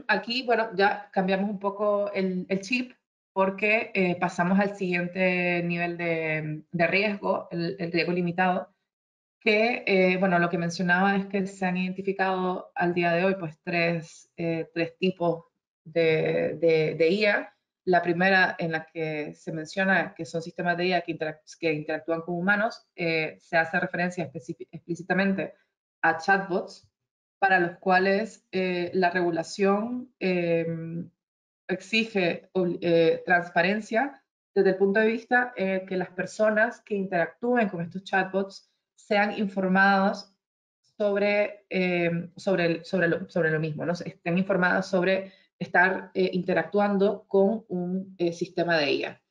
Aquí, bueno, ya cambiamos un poco el chip, porque pasamos al siguiente nivel de riesgo, el riesgo limitado, que, bueno, lo que mencionaba es que se han identificado al día de hoy, pues, tres tipos de IA. La primera, en la que se menciona que son sistemas de IA que interactúan con humanos, se hace referencia explícitamente a chatbots, para los cuales la regulación exige transparencia desde el punto de vista que las personas que interactúen con estos chatbots sean informados sobre lo mismo, ¿no? Estén informadas sobre estar interactuando con un sistema de IA.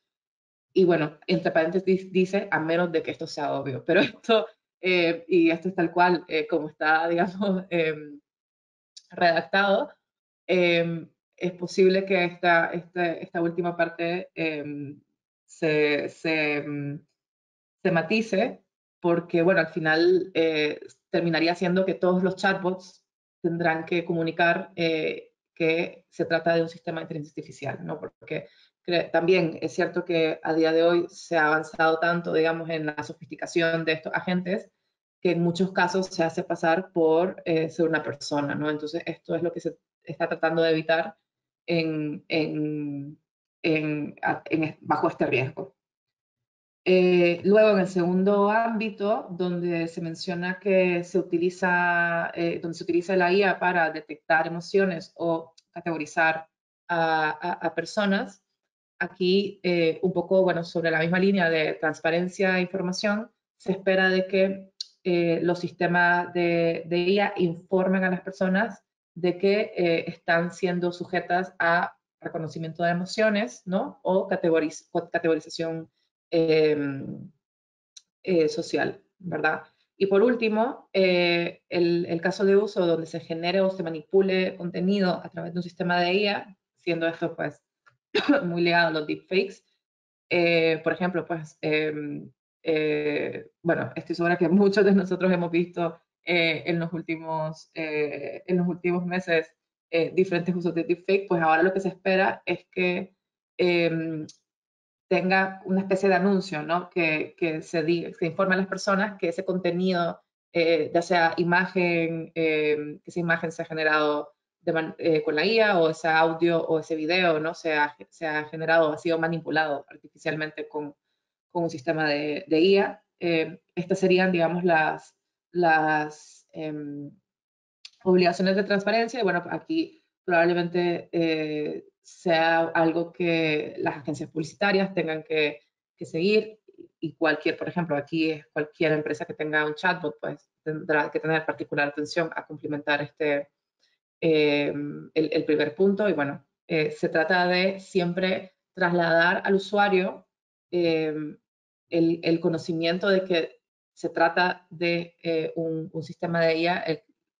Y bueno, entre paréntesis dice, a menos de que esto sea obvio, pero esto, y esto es tal cual como está, digamos, redactado, es posible que esta última parte se matice, porque, bueno, al final terminaría siendo que todos los chatbots tendrán que comunicar que se trata de un sistema de inteligencia artificial, ¿no? Porque también es cierto que a día de hoy se ha avanzado tanto, digamos, en la sofisticación de estos agentes, que en muchos casos se hace pasar por ser una persona, ¿no? Entonces, esto es lo que se está tratando de evitar bajo este riesgo. Luego, en el segundo ámbito, donde se menciona que se utiliza la IA para detectar emociones o categorizar a personas, aquí un poco, bueno, sobre la misma línea de transparencia e información, se espera de que los sistemas de IA informen a las personas de que están siendo sujetas a reconocimiento de emociones, ¿no? O categorización social, ¿verdad? Y por último, el caso de uso donde se genere o se manipule contenido a través de un sistema de IA, siendo esto, pues, muy ligado a los deepfakes. Por ejemplo, pues, bueno, estoy segura que muchos de nosotros hemos visto en los últimos meses diferentes usos de deepfake. Pues ahora lo que se espera es que tenga una especie de anuncio, ¿no? Que se informe a las personas que ese contenido, ya sea imagen, que esa imagen se ha generado con la IA, o ese audio o ese video, ¿no? Se ha generado, ha sido manipulado artificialmente con un sistema de IA. Estas serían, digamos, las obligaciones de transparencia. Y bueno, aquí probablemente sea algo que las agencias publicitarias tengan que seguir, y cualquier, por ejemplo, aquí es cualquier empresa que tenga un chatbot, pues tendrá que tener particular atención a cumplimentar el primer punto. Y bueno, se trata de siempre trasladar al usuario el conocimiento de que se trata de un sistema de IA,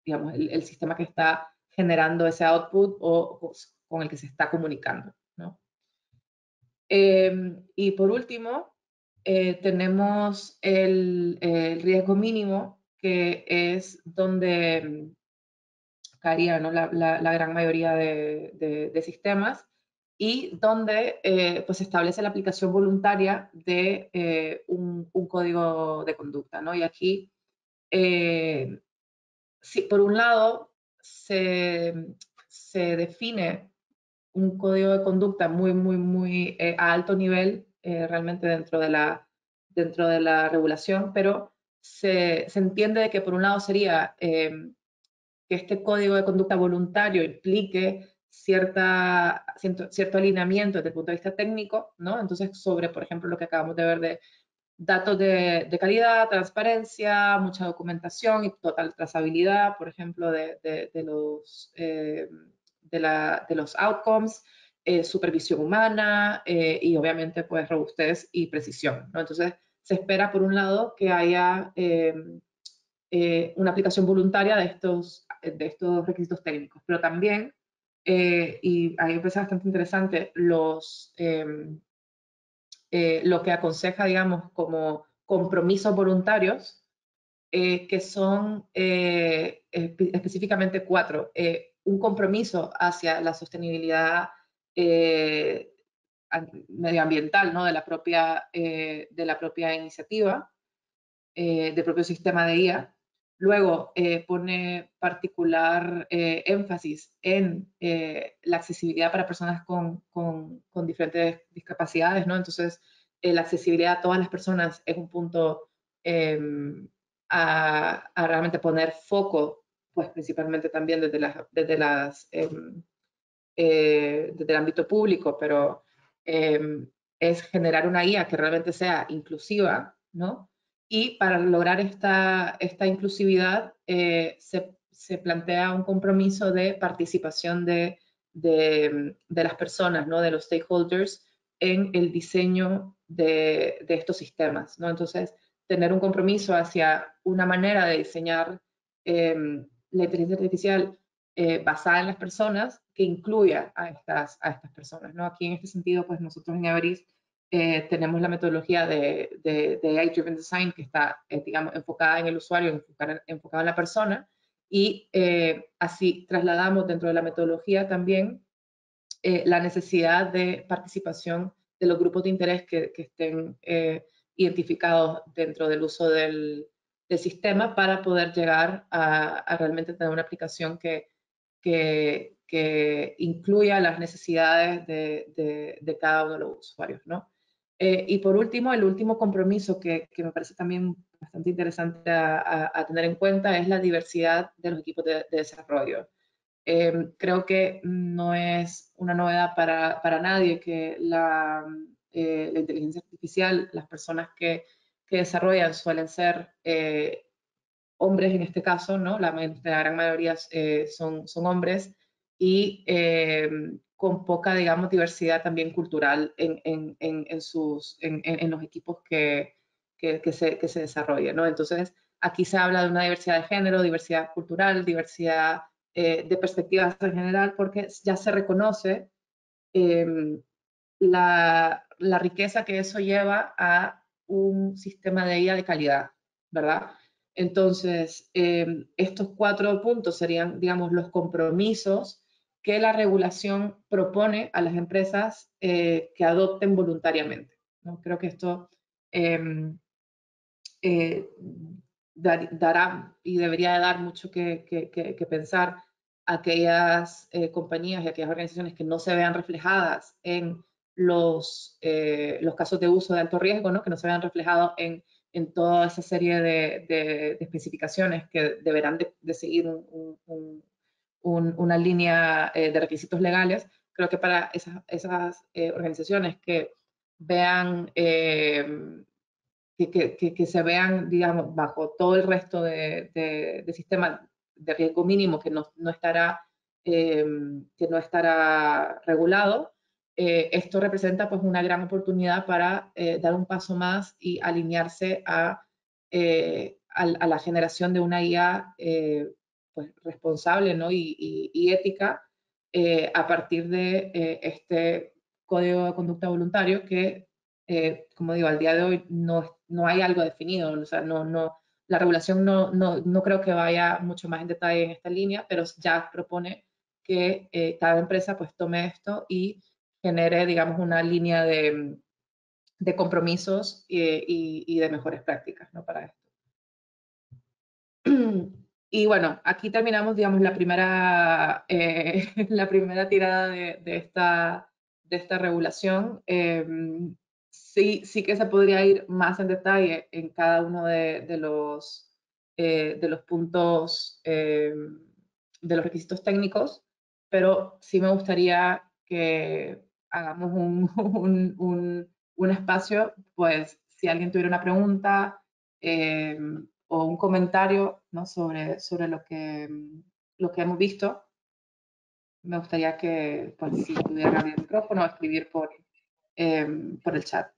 digamos, el sistema que está generando ese output o con el que se está comunicando, ¿no? Y por último, tenemos el riesgo mínimo, que es donde caería, ¿no? la gran mayoría de sistemas, y donde pues se establece la aplicación voluntaria de un código de conducta, ¿no? Y aquí, si por un lado se define un código de conducta muy a alto nivel, realmente dentro de la regulación, pero se entiende de que por un lado sería que este código de conducta voluntario implique cierto alineamiento desde el punto de vista técnico, ¿no? Entonces, sobre, por ejemplo, lo que acabamos de ver de datos de calidad, transparencia, mucha documentación y total trazabilidad, por ejemplo, de los outcomes, supervisión humana, y obviamente pues robustez y precisión, ¿no? Entonces, se espera por un lado que haya una aplicación voluntaria de estos requisitos técnicos, pero también, y ahí me parece bastante interesante, lo que aconseja, digamos, como compromisos voluntarios, que son específicamente 4. Un compromiso hacia la sostenibilidad medioambiental, ¿no? de la propia iniciativa, del propio sistema de IA. Luego, pone particular énfasis en la accesibilidad para personas con diferentes discapacidades, ¿no? Entonces, la accesibilidad a todas las personas es un punto a realmente poner foco, pues principalmente también desde el ámbito público, pero es generar una IA que realmente sea inclusiva, ¿no? Y para lograr esta inclusividad se plantea un compromiso de participación de las personas, ¿no? De los stakeholders en el diseño de estos sistemas, ¿no? Entonces, tener un compromiso hacia una manera de diseñar la inteligencia artificial basada en las personas, que incluya a estas personas, ¿no? Aquí en este sentido, pues nosotros en Everis tenemos la metodología de AI-Driven Design, que está, digamos, enfocada en el usuario, enfocada en la persona, y así trasladamos dentro de la metodología también la necesidad de participación de los grupos de interés que estén identificados dentro del uso del sistema, para poder llegar a realmente tener una aplicación que incluya las necesidades de cada uno de los usuarios, ¿no? Y por último, el último compromiso que me parece también bastante interesante a tener en cuenta es la diversidad de los equipos de desarrollo. Creo que no es una novedad para nadie que la inteligencia artificial, las personas que desarrollan suelen ser hombres en este caso, ¿no? La gran mayoría son hombres, y con poca, digamos, diversidad también cultural en los equipos que se desarrollan, ¿no? Entonces, aquí se habla de una diversidad de género, diversidad cultural, diversidad de perspectivas en general, porque ya se reconoce la riqueza que eso lleva a un sistema de IA de calidad, ¿verdad? Entonces, estos 4 puntos serían, digamos, los compromisos que la regulación propone a las empresas que adopten voluntariamente, ¿no? Creo que esto dará y debería dar mucho que pensar a aquellas compañías y aquellas organizaciones que no se vean reflejadas en los casos de uso de alto riesgo, ¿no? Que no se vean reflejados en toda esa serie de especificaciones que deberán de seguir una línea de requisitos legales. Creo que para esas organizaciones que vean que se vean, digamos, bajo todo el resto de sistema de riesgo mínimo que no estará regulado, esto representa pues una gran oportunidad para dar un paso más y alinearse a la generación de una IA pues, responsable, ¿no? y ética a partir de este código de conducta voluntario que como digo, al día de hoy no hay algo definido, o sea, la regulación no creo que vaya mucho más en detalle en esta línea, pero ya propone que cada empresa pues tome esto y genere, digamos, una línea de compromisos y de mejores prácticas, ¿no? Para esto. Y bueno, aquí terminamos, digamos, la primera tirada de esta regulación. Sí que se podría ir más en detalle en cada uno de los puntos de los requisitos técnicos, pero sí me gustaría que hagamos un espacio, pues si alguien tuviera una pregunta o un comentario, ¿no? sobre lo que hemos visto, me gustaría que pues, si pudieran abrir el micrófono o escribir por el chat.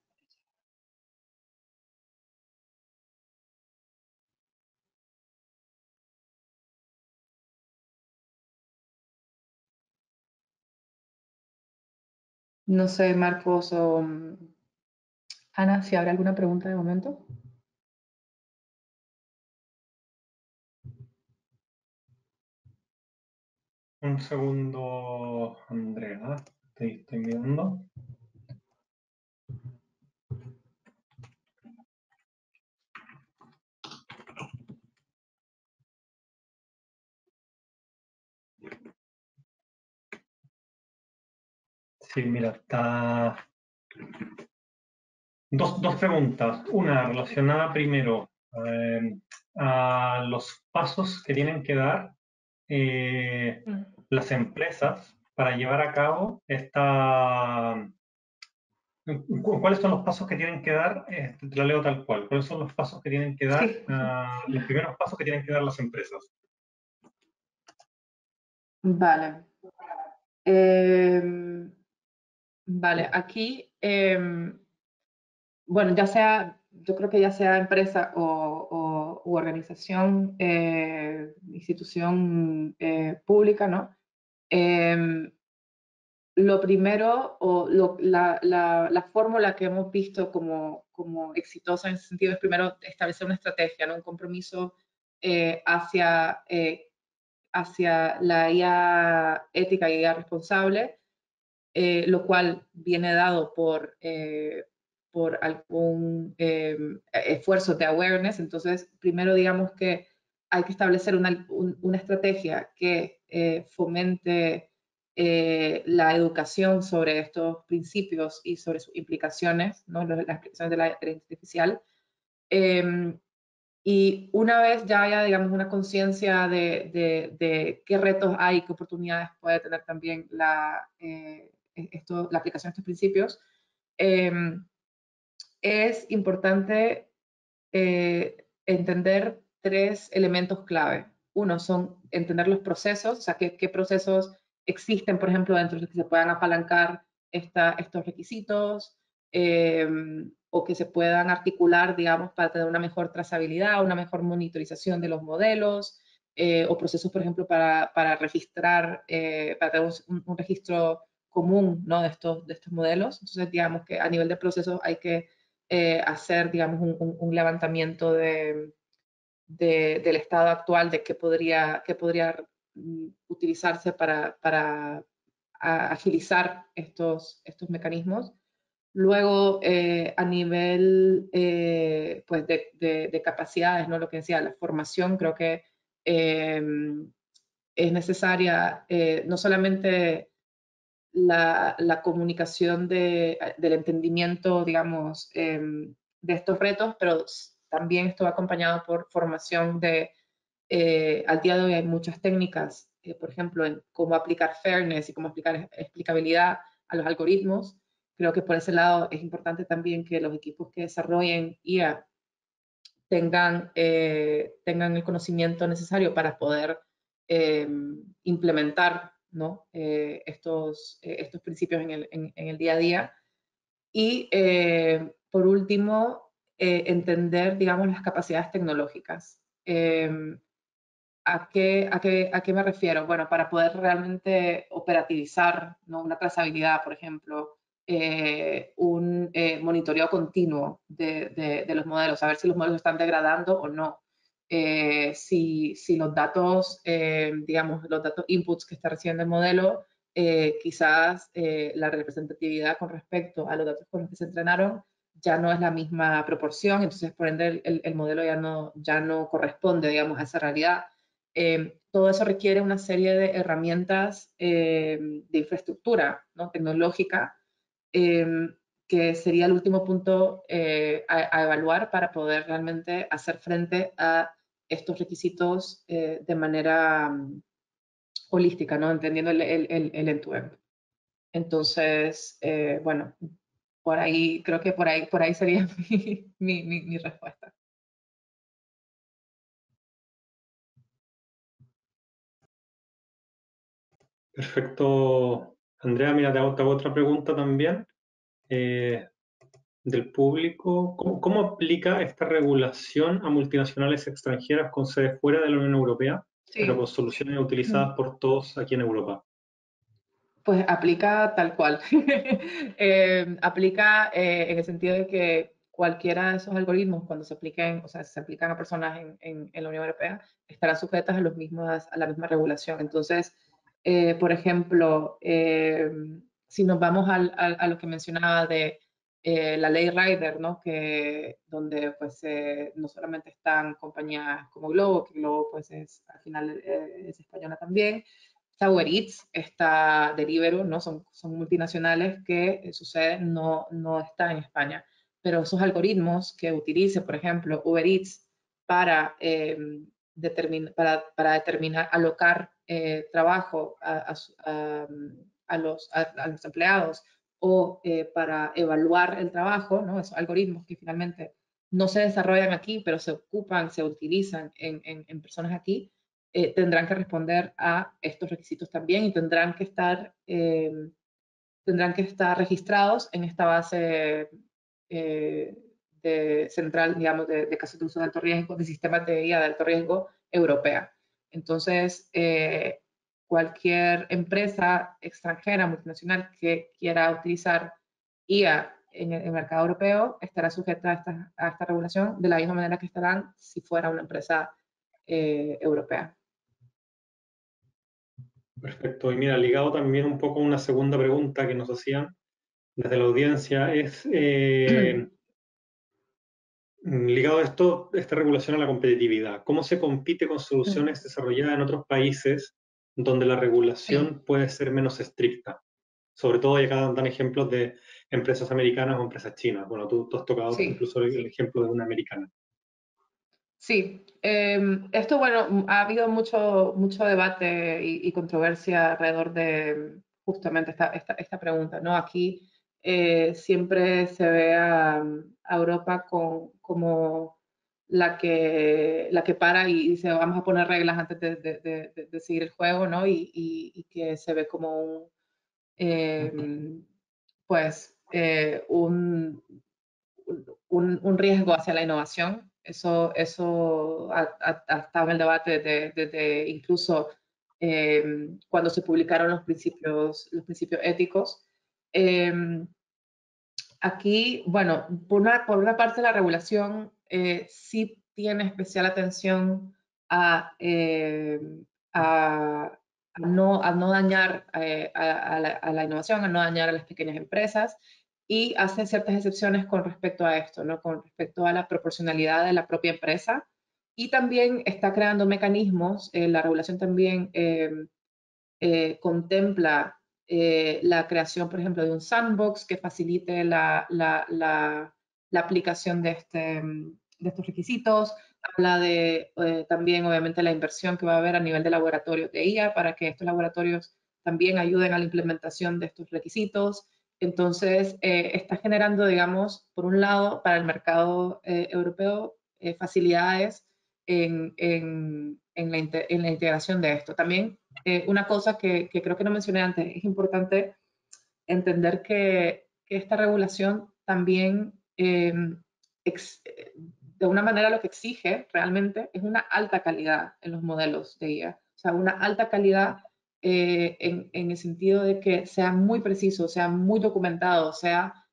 No sé, Marcos o Ana, si habrá alguna pregunta de momento. Un segundo, Andrea. Estoy mirando. Sí, mira, está... Dos preguntas. Una relacionada primero a los pasos que tienen que dar las empresas para llevar a cabo esta... ¿Cuáles son los pasos que tienen que dar? Te la leo tal cual. ¿Cuáles son los pasos que tienen que dar, Sí. los primeros pasos que tienen que dar las empresas? Vale. Vale, aquí, bueno, yo creo que ya sea empresa u organización, institución pública, ¿no? Lo primero, o la fórmula que hemos visto como exitosa en ese sentido es primero establecer una estrategia, ¿no? Un compromiso hacia la IA ética y IA responsable, lo cual viene dado por algún esfuerzo de awareness. Entonces, primero digamos que hay que establecer una estrategia que fomente la educación sobre estos principios y sobre sus implicaciones, ¿no? Las implicaciones de la inteligencia artificial. Y una vez ya haya, digamos, una conciencia de qué retos hay, qué oportunidades puede tener también la aplicación de estos principios, es importante entender tres elementos clave. Uno son entender los procesos, o sea, qué procesos existen, por ejemplo, dentro de los que se puedan apalancar estos requisitos, o que se puedan articular, digamos, para tener una mejor trazabilidad, una mejor monitorización de los modelos, o procesos, por ejemplo, para registrar, para tener un registro común, ¿no? de estos modelos. Entonces, digamos que a nivel de procesos hay que hacer, digamos, un levantamiento del estado actual de qué podría utilizarse para agilizar estos mecanismos. Luego, a nivel pues de capacidades, ¿no? Lo que decía, la formación, creo que es necesaria no solamente la comunicación del entendimiento, digamos, de estos retos, pero también esto va acompañado por formación al día de hoy hay muchas técnicas, por ejemplo, en cómo aplicar fairness y cómo aplicar explicabilidad a los algoritmos. Creo que por ese lado es importante también que los equipos que desarrollen IA tengan el conocimiento necesario para poder implementar, ¿no? estos principios en el día a día. Y por último, entender, digamos, las capacidades tecnológicas. ¿A qué me refiero? Bueno, para poder realmente operativizar, ¿no? Una trazabilidad, por ejemplo, un monitoreo continuo de los modelos, a ver si los modelos están degradando o no. Si los datos, digamos, los datos inputs que está recibiendo el modelo, quizás la representatividad con respecto a los datos con los que se entrenaron ya no es la misma proporción, entonces por ende el modelo ya no corresponde, digamos, a esa realidad. Todo eso requiere una serie de herramientas de infraestructura, ¿no? Tecnológica, que sería el último punto a evaluar para poder realmente hacer frente a estos requisitos de manera holística, ¿no? Entendiendo el end-to-end. Entonces, bueno, por ahí, creo que por ahí sería mi respuesta. Perfecto, Andrea. Mira, te hago otra pregunta también del público. ¿Cómo aplica esta regulación a multinacionales extranjeras con sede fuera de la Unión Europea, Sí. pero con soluciones utilizadas por todos aquí en Europa? Pues aplica tal cual. Aplica en el sentido de que cualquiera de esos algoritmos, cuando se apliquen, o sea, se aplican a personas en la Unión Europea, estarán sujetas a la misma regulación. Entonces, por ejemplo, si nos vamos a lo que mencionaba de la ley Rider, ¿no? Donde pues no solamente están compañías como Globo, que Globo pues al final es española también, está Uber Eats, está Deliveroo, ¿no? Son multinacionales que su sede no está en España. Pero esos algoritmos que utilice, por ejemplo, Uber Eats para determinar, alocar trabajo a los empleados o para evaluar el trabajo, ¿no? Esos algoritmos que finalmente no se desarrollan aquí, pero se utilizan en personas aquí, tendrán que responder a estos requisitos también y tendrán que estar registrados en esta base central, digamos, de casos de uso de alto riesgo, de sistemas de IA de alto riesgo europea. Entonces, cualquier empresa extranjera, multinacional, que quiera utilizar IA en el mercado europeo estará sujeta a esta regulación de la misma manera que estarán si fuera una empresa europea. Perfecto. Y mira, ligado también un poco a una segunda pregunta que nos hacían desde la audiencia, es ligado a esto, esta regulación a la competitividad. ¿Cómo se compite con soluciones desarrolladas en otros países donde la regulación puede ser menos estricta? Sobre todo, y acá dan ejemplos de empresas americanas o empresas chinas. Bueno, tú has tocado incluso el ejemplo de una americana. Sí, esto, bueno, ha habido mucho debate y controversia alrededor de justamente esta pregunta, ¿no? Aquí siempre se ve a Europa como la que para y dice vamos a poner reglas antes de seguir el juego, ¿no? Y que se ve como un riesgo hacia la innovación. Eso ha estado en el debate desde incluso cuando se publicaron los principios éticos. Aquí, bueno, por una parte la regulación sí tiene especial atención a no dañar a la innovación, a no dañar a las pequeñas empresas, y hace ciertas excepciones con respecto a esto, ¿no? Con respecto a la proporcionalidad de la propia empresa, y también está creando mecanismos, la regulación también contempla la creación, por ejemplo, de un sandbox que facilite la aplicación de estos requisitos. Habla de también, obviamente, la inversión que va a haber a nivel de laboratorios de IA para que estos laboratorios también ayuden a la implementación de estos requisitos. Entonces, está generando, digamos, por un lado, para el mercado europeo, facilidades en la integración de esto. También una cosa que creo que no mencioné antes, es importante entender que esta regulación también, de una manera, lo que exige realmente es una alta calidad en los modelos de IA. O sea, una alta calidad en el sentido de que sea muy preciso, sea muy documentado, sea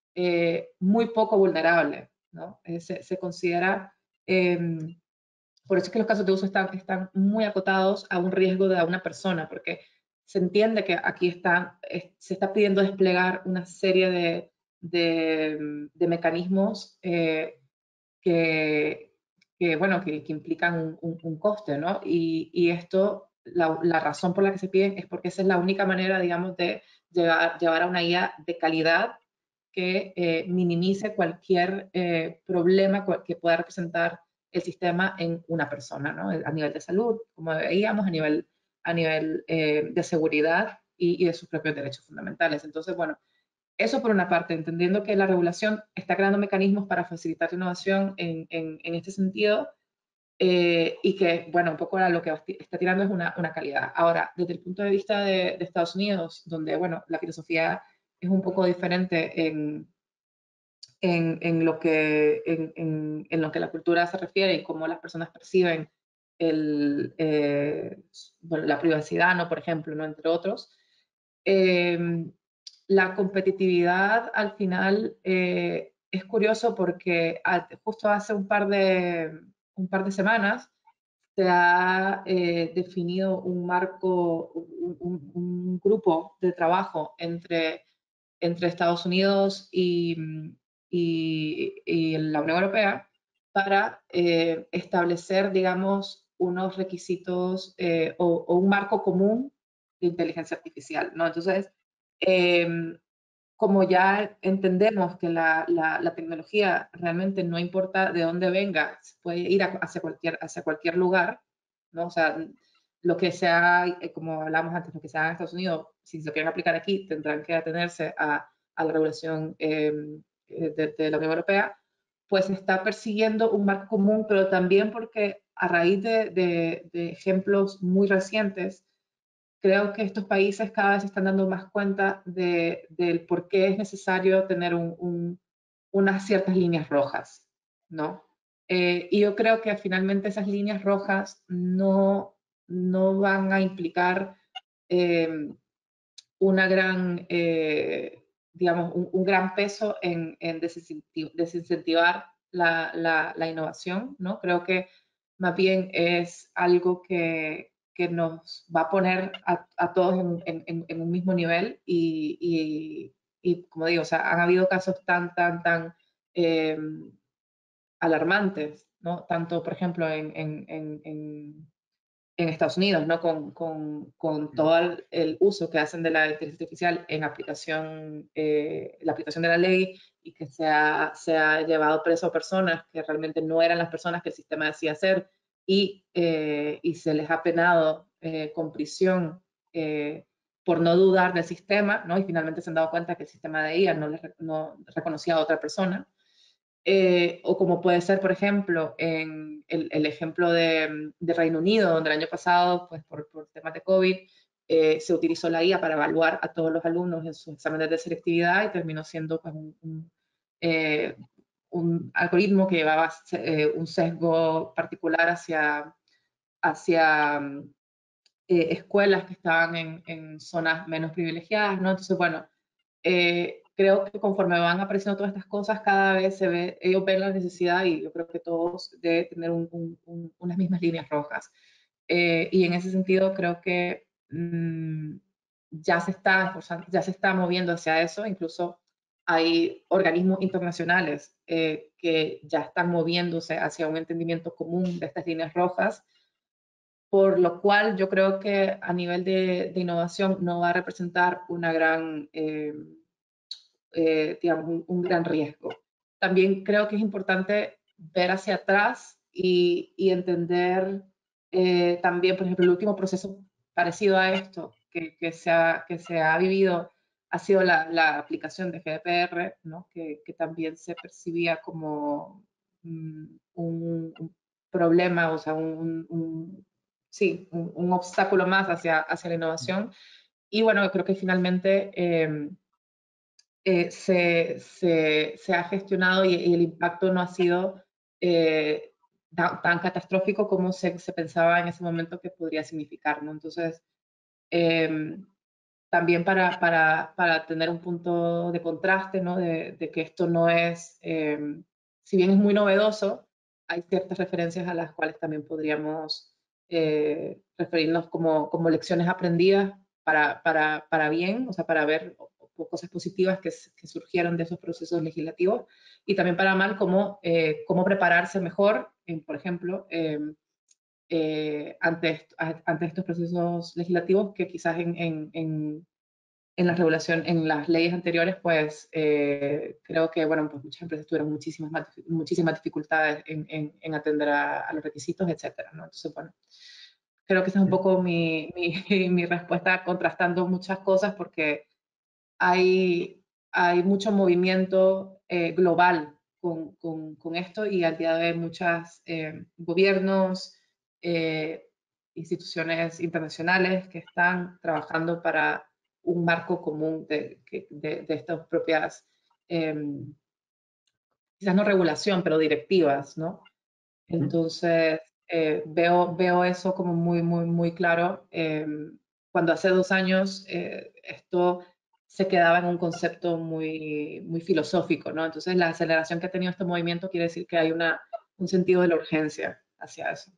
muy poco vulnerable, ¿no? Se considera... por eso es que los casos de uso están muy acotados a un riesgo de una persona, porque se entiende que aquí se está pidiendo desplegar una serie de mecanismos que implican un coste, ¿no? Y esto, la razón por la que se piden es porque esa es la única manera, digamos, de llevar a una IA de calidad que minimice cualquier problema que pueda representar el sistema en una persona, ¿no? A nivel de salud, como veíamos, a nivel de seguridad y de sus propios derechos fundamentales. Entonces, bueno, eso por una parte, entendiendo que la regulación está creando mecanismos para facilitar la innovación en este sentido, y que, bueno, un poco ahora lo que está tirando es una calidad. Ahora, desde el punto de vista de Estados Unidos, donde, bueno, la filosofía es un poco diferente en lo que la cultura se refiere y cómo las personas perciben la privacidad, ¿no? Por ejemplo, ¿no? Entre otros. La competitividad al final es curioso porque justo hace un par de semanas se ha definido un marco, un grupo de trabajo entre Estados Unidos y la Unión Europea para establecer, digamos, unos requisitos o un marco común de inteligencia artificial, ¿no? Entonces, como ya entendemos que la tecnología realmente no importa de dónde venga, puede ir hacia cualquier lugar, ¿no? O sea, lo que sea, como hablamos antes, lo que sea en Estados Unidos, si se lo quieren aplicar aquí, tendrán que atenerse a la regulación de la Unión Europea, pues está persiguiendo un marco común, pero también porque a raíz de ejemplos muy recientes, creo que estos países cada vez se están dando más cuenta del por qué es necesario tener unas ciertas líneas rojas, ¿no? Y yo creo que finalmente esas líneas rojas no van a implicar una gran, digamos, un gran peso en desincentivar la innovación, ¿no? Creo que más bien es algo que nos va a poner a todos en un mismo nivel y, como digo, o sea, han habido casos tan eh, alarmantes, ¿no? Tanto, por ejemplo, en Estados Unidos, ¿no? Con todo el uso que hacen de la inteligencia artificial en la aplicación de la ley, y que se ha llevado preso a personas que realmente no eran las personas que el sistema decía hacer, y se les ha penado con prisión por no dudar del sistema, ¿no? Y finalmente se han dado cuenta que el sistema de IA no reconocía a otra persona. O como puede ser, por ejemplo, en el ejemplo de Reino Unido, donde el año pasado, pues por temas de COVID, se utilizó la IA para evaluar a todos los alumnos en sus exámenes de selectividad, y terminó siendo pues, un algoritmo que llevaba un sesgo particular hacia escuelas que estaban en zonas menos privilegiadas, ¿no? Entonces, bueno, creo que conforme van apareciendo todas estas cosas, cada vez ellos ven la necesidad, y yo creo que todos deben tener unas mismas líneas rojas. y en ese sentido creo que ya se está moviendo hacia eso. Incluso hay organismos internacionales que ya están moviéndose hacia un entendimiento común de estas líneas rojas, por lo cual yo creo que a nivel de innovación no va a representar una gran, digamos, un gran riesgo. También creo que es importante ver hacia atrás y entender también, por ejemplo, el último proceso parecido a esto que se ha vivido ha sido la aplicación de GDPR, ¿no? que también se percibía como un problema, o sea, sí, un obstáculo más hacia la innovación. Y bueno, creo que finalmente se ha gestionado y el impacto no ha sido tan catastrófico como se pensaba en ese momento que podría significar, ¿no? Entonces, también para tener un punto de contraste, ¿no? De que esto no es, si bien es muy novedoso, hay ciertas referencias a las cuales también podríamos referirnos como lecciones aprendidas para bien, o sea, para ver cosas positivas que surgieron de esos procesos legislativos, y también para mal, cómo prepararse mejor, por ejemplo, ante estos procesos legislativos que quizás en la regulación, en las leyes anteriores, pues creo que, bueno, pues muchas empresas tuvieron muchísimas dificultades en atender a los requisitos, etcétera, ¿no? Entonces, bueno, creo que esa es un poco mi respuesta, contrastando muchas cosas, porque hay mucho movimiento global con esto, y al día de hoy muchos gobiernos, instituciones internacionales que están trabajando para un marco común de estas propias, quizás no regulación, pero directivas, ¿no? Entonces, veo eso como muy claro. Cuando hace 2 años esto se quedaba en un concepto muy filosófico, ¿no? Entonces, la aceleración que ha tenido este movimiento quiere decir que hay un sentido de la urgencia hacia eso.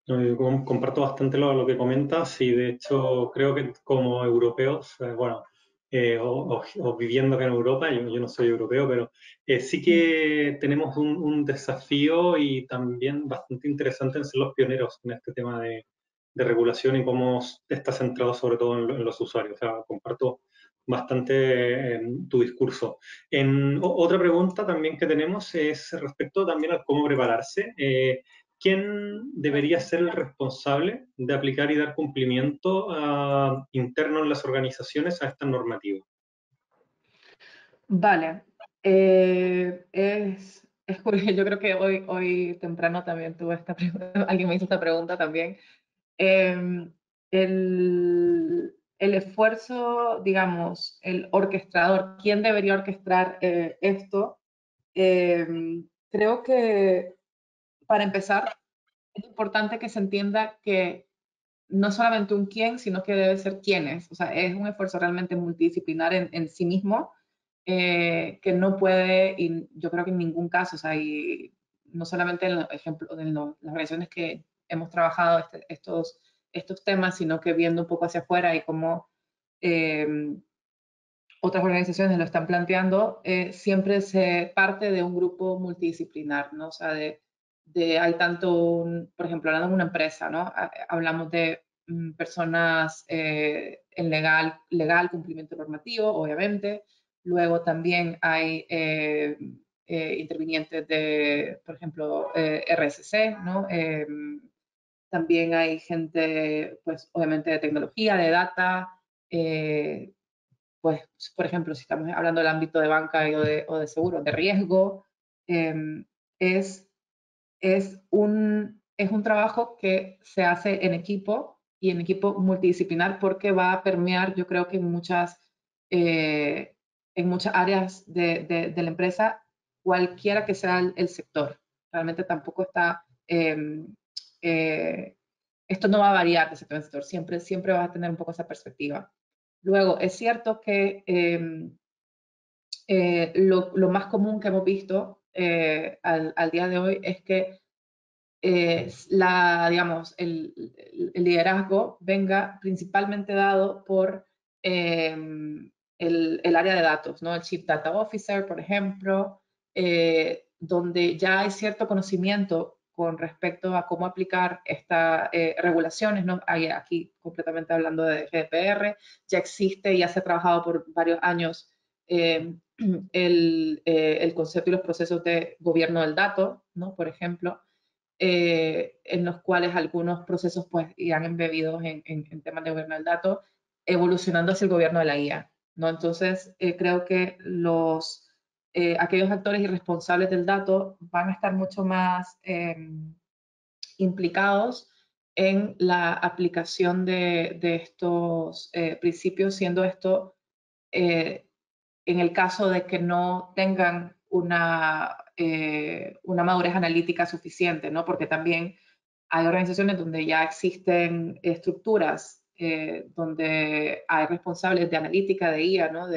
No, yo comparto bastante lo que comentas, y de hecho creo que como europeos, bueno, o viviendo acá en Europa, yo no soy europeo, pero sí que tenemos un desafío y también bastante interesante en ser los pioneros en este tema de regulación y cómo está centrado sobre todo en los usuarios. O sea, comparto bastante tu discurso. Otra pregunta también que tenemos es respecto también a cómo prepararse. ¿Quién debería ser el responsable de aplicar y dar cumplimiento interno en las organizaciones a esta normativa? Vale. Es curioso. Yo creo que hoy temprano también tuve esta pregunta, alguien me hizo esta pregunta también. El esfuerzo, digamos, el orquestador, ¿quién debería orquestar esto? Creo que, para empezar, es importante que se entienda que no solamente un quién, sino que debe ser quiénes. O sea, es un esfuerzo realmente multidisciplinar en sí mismo, que no puede, y yo creo que en ningún caso, o sea, y no solamente en los ejemplos, en las organizaciones que hemos trabajado estos temas, sino que viendo un poco hacia afuera y cómo otras organizaciones lo están planteando, siempre se parte de un grupo multidisciplinar, ¿no? O sea, hay tanto, por ejemplo, hablando de una empresa, ¿no? Hablamos de personas en legal, cumplimiento normativo, obviamente. Luego también hay intervinientes de, por ejemplo, RSC, ¿no? También hay gente, pues, obviamente de tecnología, de data, pues, por ejemplo, si estamos hablando del ámbito de banca o de seguros de riesgo, es, es un trabajo que se hace en equipo, y en equipo multidisciplinar, porque va a permear, yo creo que en muchas áreas de la empresa, cualquiera que sea el sector. Realmente tampoco está, esto no va a variar de sector en sector, siempre vas a tener un poco esa perspectiva. Luego, es cierto que lo más común que hemos visto al día de hoy es que digamos, el liderazgo venga principalmente dado por el área de datos, ¿no? El Chief Data Officer, por ejemplo, donde ya hay cierto conocimiento con respecto a cómo aplicar estas regulaciones, ¿no? Aquí completamente hablando de GDPR, ya existe, ya se ha trabajado por varios años el concepto y los procesos de gobierno del dato, ¿no? Por ejemplo, en los cuales algunos procesos pues irán embebidos en temas de gobierno del dato, evolucionando hacia el gobierno de la IA, ¿no? Entonces, creo que aquellos actores y responsables del dato van a estar mucho más implicados en la aplicación de estos principios, siendo esto en el caso de que no tengan una madurez analítica suficiente, ¿no? Porque también hay organizaciones donde ya existen estructuras donde hay responsables de analítica, de IA, ¿no?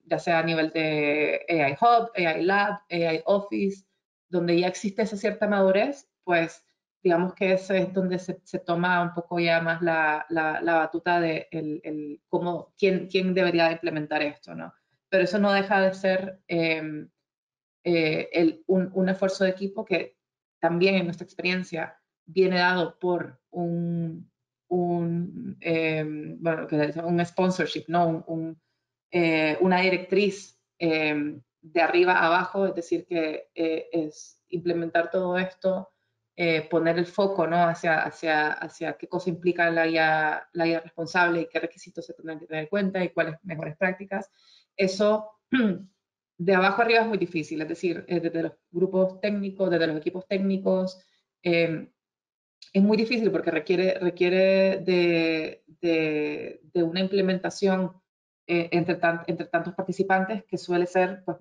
Ya sea a nivel de AI Hub, AI Lab, AI Office, donde ya existe esa cierta madurez, pues digamos que eso es donde se toma un poco ya más la batuta de quién debería implementar esto, ¿no? Pero eso no deja de ser un esfuerzo de equipo que también en nuestra experiencia viene dado por un sponsorship, ¿no? Una directriz de arriba a abajo, es decir, que es implementar todo esto, poner el foco, ¿no? hacia qué cosa implica la guía responsable y qué requisitos se tendrán que tener en cuenta y cuáles mejores prácticas. Eso de abajo arriba es muy difícil, es decir, desde los grupos técnicos, desde los equipos técnicos, es muy difícil porque requiere de una implementación entre tantos participantes que suele ser, pues,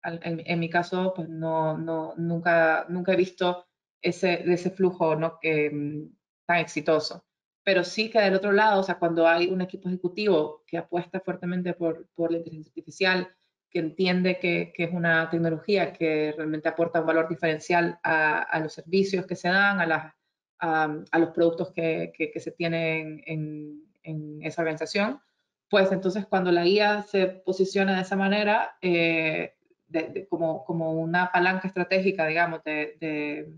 en mi caso, pues nunca he visto ese flujo, ¿no? Tan exitoso. Pero sí que del otro lado, o sea, cuando hay un equipo ejecutivo que apuesta fuertemente por la inteligencia artificial, que entiende que es una tecnología que realmente aporta un valor diferencial a los servicios que se dan, a los productos que se tienen en esa organización, pues entonces cuando la guía se posiciona de esa manera, como una palanca estratégica, digamos, de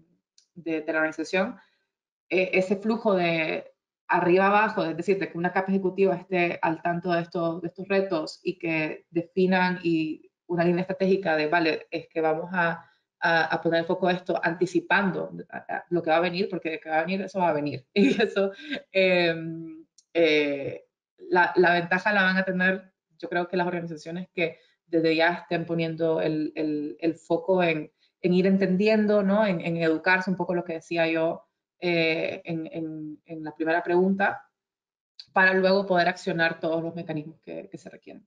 la organización, ese flujo de arriba abajo, es decir, de que una capa ejecutiva esté al tanto de estos retos y que definan una línea estratégica de, vale, es que vamos a poner el foco a esto anticipando lo que va a venir, porque de que va a venir, eso va a venir. Y eso, la ventaja la van a tener, yo creo que las organizaciones que desde ya estén poniendo el foco en ir entendiendo, ¿no? En educarse, un poco lo que decía yo en la primera pregunta, para luego poder accionar todos los mecanismos que se requieren.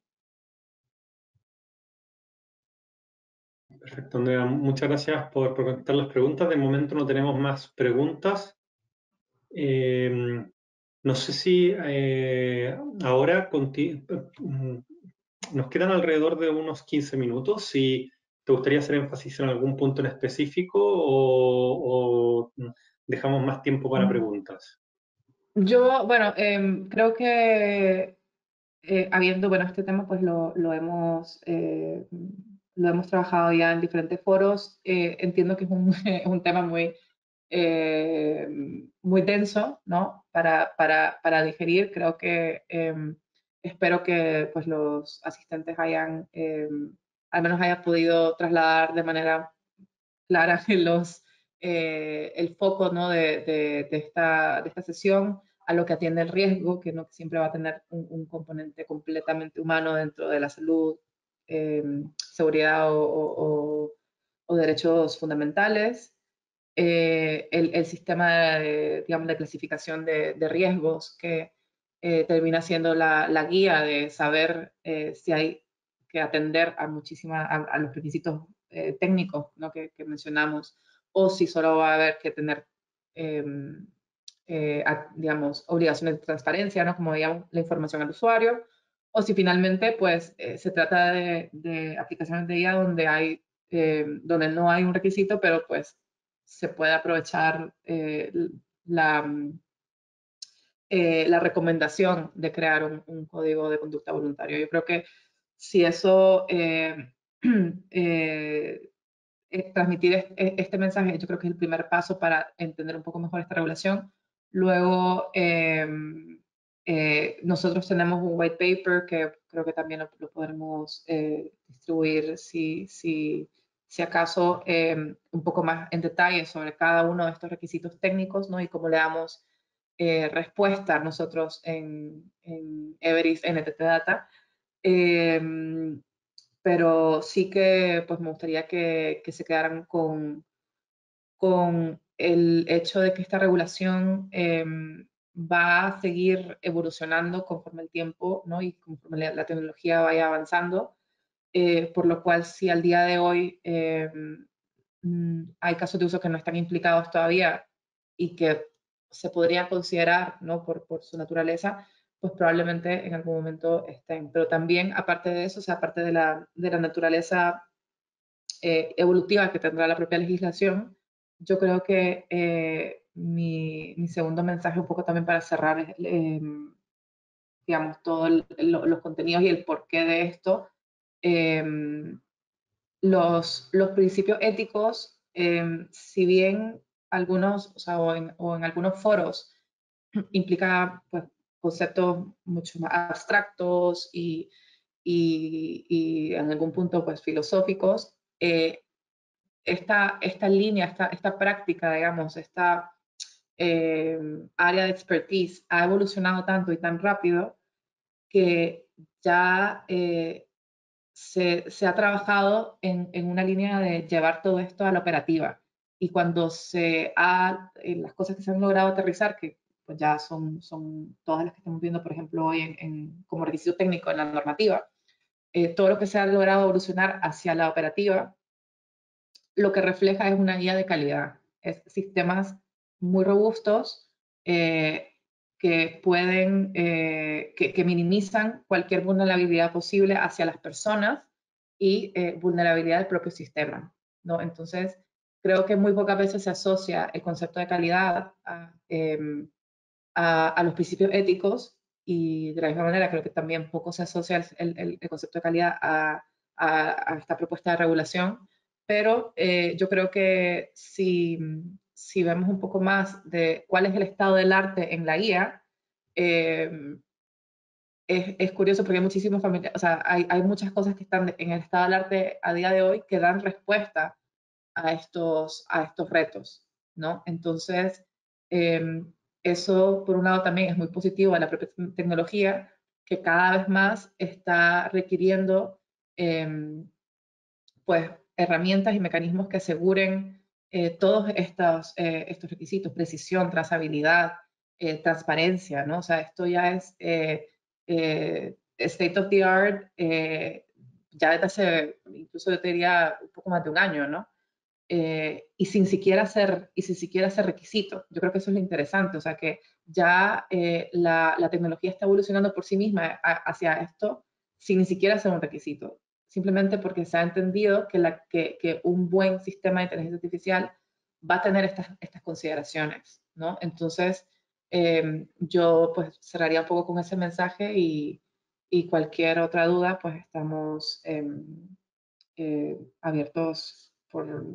Perfecto, Andrea. Muchas gracias por contestar las preguntas. De momento no tenemos más preguntas. No sé si ahora nos quedan alrededor de unos 15 minutos. Si te gustaría hacer énfasis en algún punto en específico o dejamos más tiempo para preguntas. Yo, bueno, creo que habiendo, bueno, este tema pues lo hemos trabajado ya en diferentes foros. Entiendo que es un tema muy, muy denso, ¿no? Para digerir. Creo que espero que pues los asistentes al menos hayan podido trasladar de manera clara el foco, ¿no? de esta sesión a lo que atiende el riesgo, que no siempre va a tener un componente completamente humano dentro de la salud, seguridad o derechos fundamentales. El sistema digamos, de clasificación de riesgos que termina siendo la guía de saber si hay que atender a los requisitos técnicos, ¿no? que mencionamos, o si solo va a haber que tener digamos, obligaciones de transparencia, ¿no? Como digamos, la información al usuario, o si finalmente pues se trata de aplicaciones de IA donde no hay un requisito, pero pues se puede aprovechar la recomendación de crear un código de conducta voluntario. Yo creo que si eso, transmitir este mensaje, yo creo que es el primer paso para entender un poco mejor esta regulación. Luego, nosotros tenemos un white paper que creo que también lo podremos distribuir si acaso un poco más en detalle sobre cada uno de estos requisitos técnicos, ¿no? Y cómo le damos respuesta nosotros en Everis NTT Data. Pero sí que pues me gustaría que se quedaran con el hecho de que esta regulación va a seguir evolucionando conforme el tiempo, ¿no? Y conforme la tecnología vaya avanzando, por lo cual si al día de hoy hay casos de uso que no están implicados todavía y que se podrían considerar, ¿no? por su naturaleza, pues probablemente en algún momento estén. Pero también, aparte de eso, o sea, aparte de la naturaleza evolutiva que tendrá la propia legislación, yo creo que mi segundo mensaje, un poco también para cerrar, es, digamos, todos los contenidos y el porqué de esto. Los principios éticos, si bien algunos, o sea, o en algunos foros implica pues, conceptos mucho más abstractos y en algún punto pues filosóficos, esta línea, esta práctica, digamos, esta área de expertise ha evolucionado tanto y tan rápido que ya se ha trabajado en una línea de llevar todo esto a la operativa. Y cuando las cosas que se han logrado aterrizar, que pues ya son todas las que estamos viendo, por ejemplo, hoy como requisito técnico en la normativa, todo lo que se ha logrado evolucionar hacia la operativa, lo que refleja es una guía de calidad. Es sistemas muy robustos que pueden, que minimizan cualquier vulnerabilidad posible hacia las personas y vulnerabilidad del propio sistema, ¿no? Entonces, creo que muy pocas veces se asocia el concepto de calidad a los principios éticos y de la misma manera creo que también poco se asocia el concepto de calidad a esta propuesta de regulación, pero yo creo que si vemos un poco más de cuál es el estado del arte en la guía, es curioso porque hay muchísimos familiares, o sea, hay muchas cosas que están en el estado del arte a día de hoy que dan respuesta a estos retos, ¿no? Entonces, eso por un lado también es muy positivo a la propia tecnología, que cada vez más está requiriendo pues herramientas y mecanismos que aseguren todos estos requisitos, precisión, trazabilidad, transparencia, ¿no? O sea, esto ya es state of the art ya desde hace, incluso yo te diría, un poco más de un año, ¿no? Y sin siquiera ser requisito. Yo creo que eso es lo interesante, o sea, que ya la tecnología está evolucionando por sí misma hacia esto sin ni siquiera ser un requisito, simplemente porque se ha entendido que un buen sistema de inteligencia artificial va a tener estas consideraciones, ¿no? Entonces, yo pues cerraría un poco con ese mensaje y cualquier otra duda, pues estamos abiertos por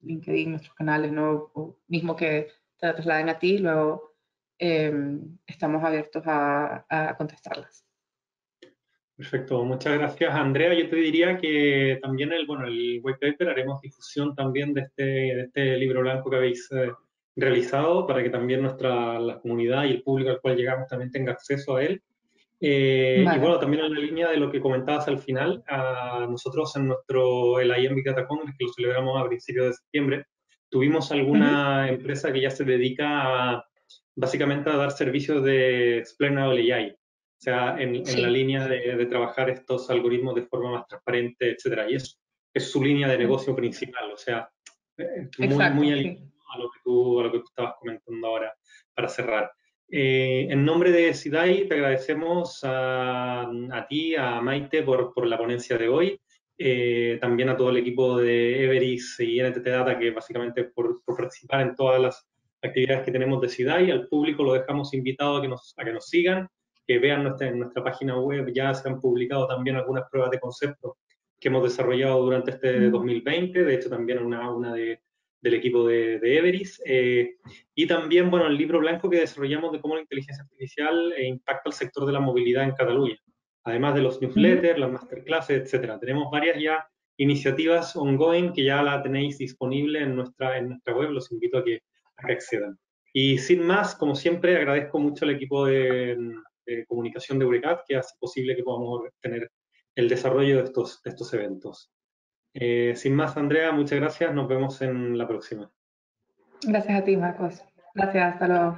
LinkedIn, nuestros canales, ¿no? O mismo que te trasladen a ti, luego estamos abiertos a contestarlas. Perfecto, muchas gracias Andrea. Yo te diría que también el white paper haremos difusión también de este libro blanco que habéis realizado para que también la comunidad y el público al cual llegamos también tenga acceso a él. Vale. Y bueno, también en la línea de lo que comentabas al final, nosotros en el IAM Big Data Congress, que lo celebramos a principios de septiembre, tuvimos alguna empresa que ya se dedica básicamente a dar servicios de explainable AI, o sea, en la línea de trabajar estos algoritmos de forma más transparente, etcétera. Y es su línea de negocio principal, o sea, muy alineado a lo que tú estabas comentando ahora para cerrar. En nombre de SIDAI te agradecemos a ti, a Maite, por la ponencia de hoy también a todo el equipo de Everis y NTT Data, que básicamente por participar en todas las actividades que tenemos de CIDAI. Al público lo dejamos invitado a que nos sigan, que vean en nuestra página web, ya se han publicado también algunas pruebas de concepto que hemos desarrollado durante este 2020, de hecho también una del equipo de Everis, y también, bueno, el libro blanco que desarrollamos de cómo la inteligencia artificial impacta al sector de la movilidad en Cataluña, además de los newsletters, las masterclasses, etcétera. Tenemos varias ya iniciativas ongoing que ya la tenéis disponible en nuestra web, los invito a que accedan. Y sin más, como siempre, agradezco mucho al equipo de comunicación de Eurecat que hace posible que podamos tener el desarrollo de estos eventos. Sin más, Andrea, muchas gracias. Nos vemos en la próxima. Gracias a ti, Marcos. Gracias, hasta luego.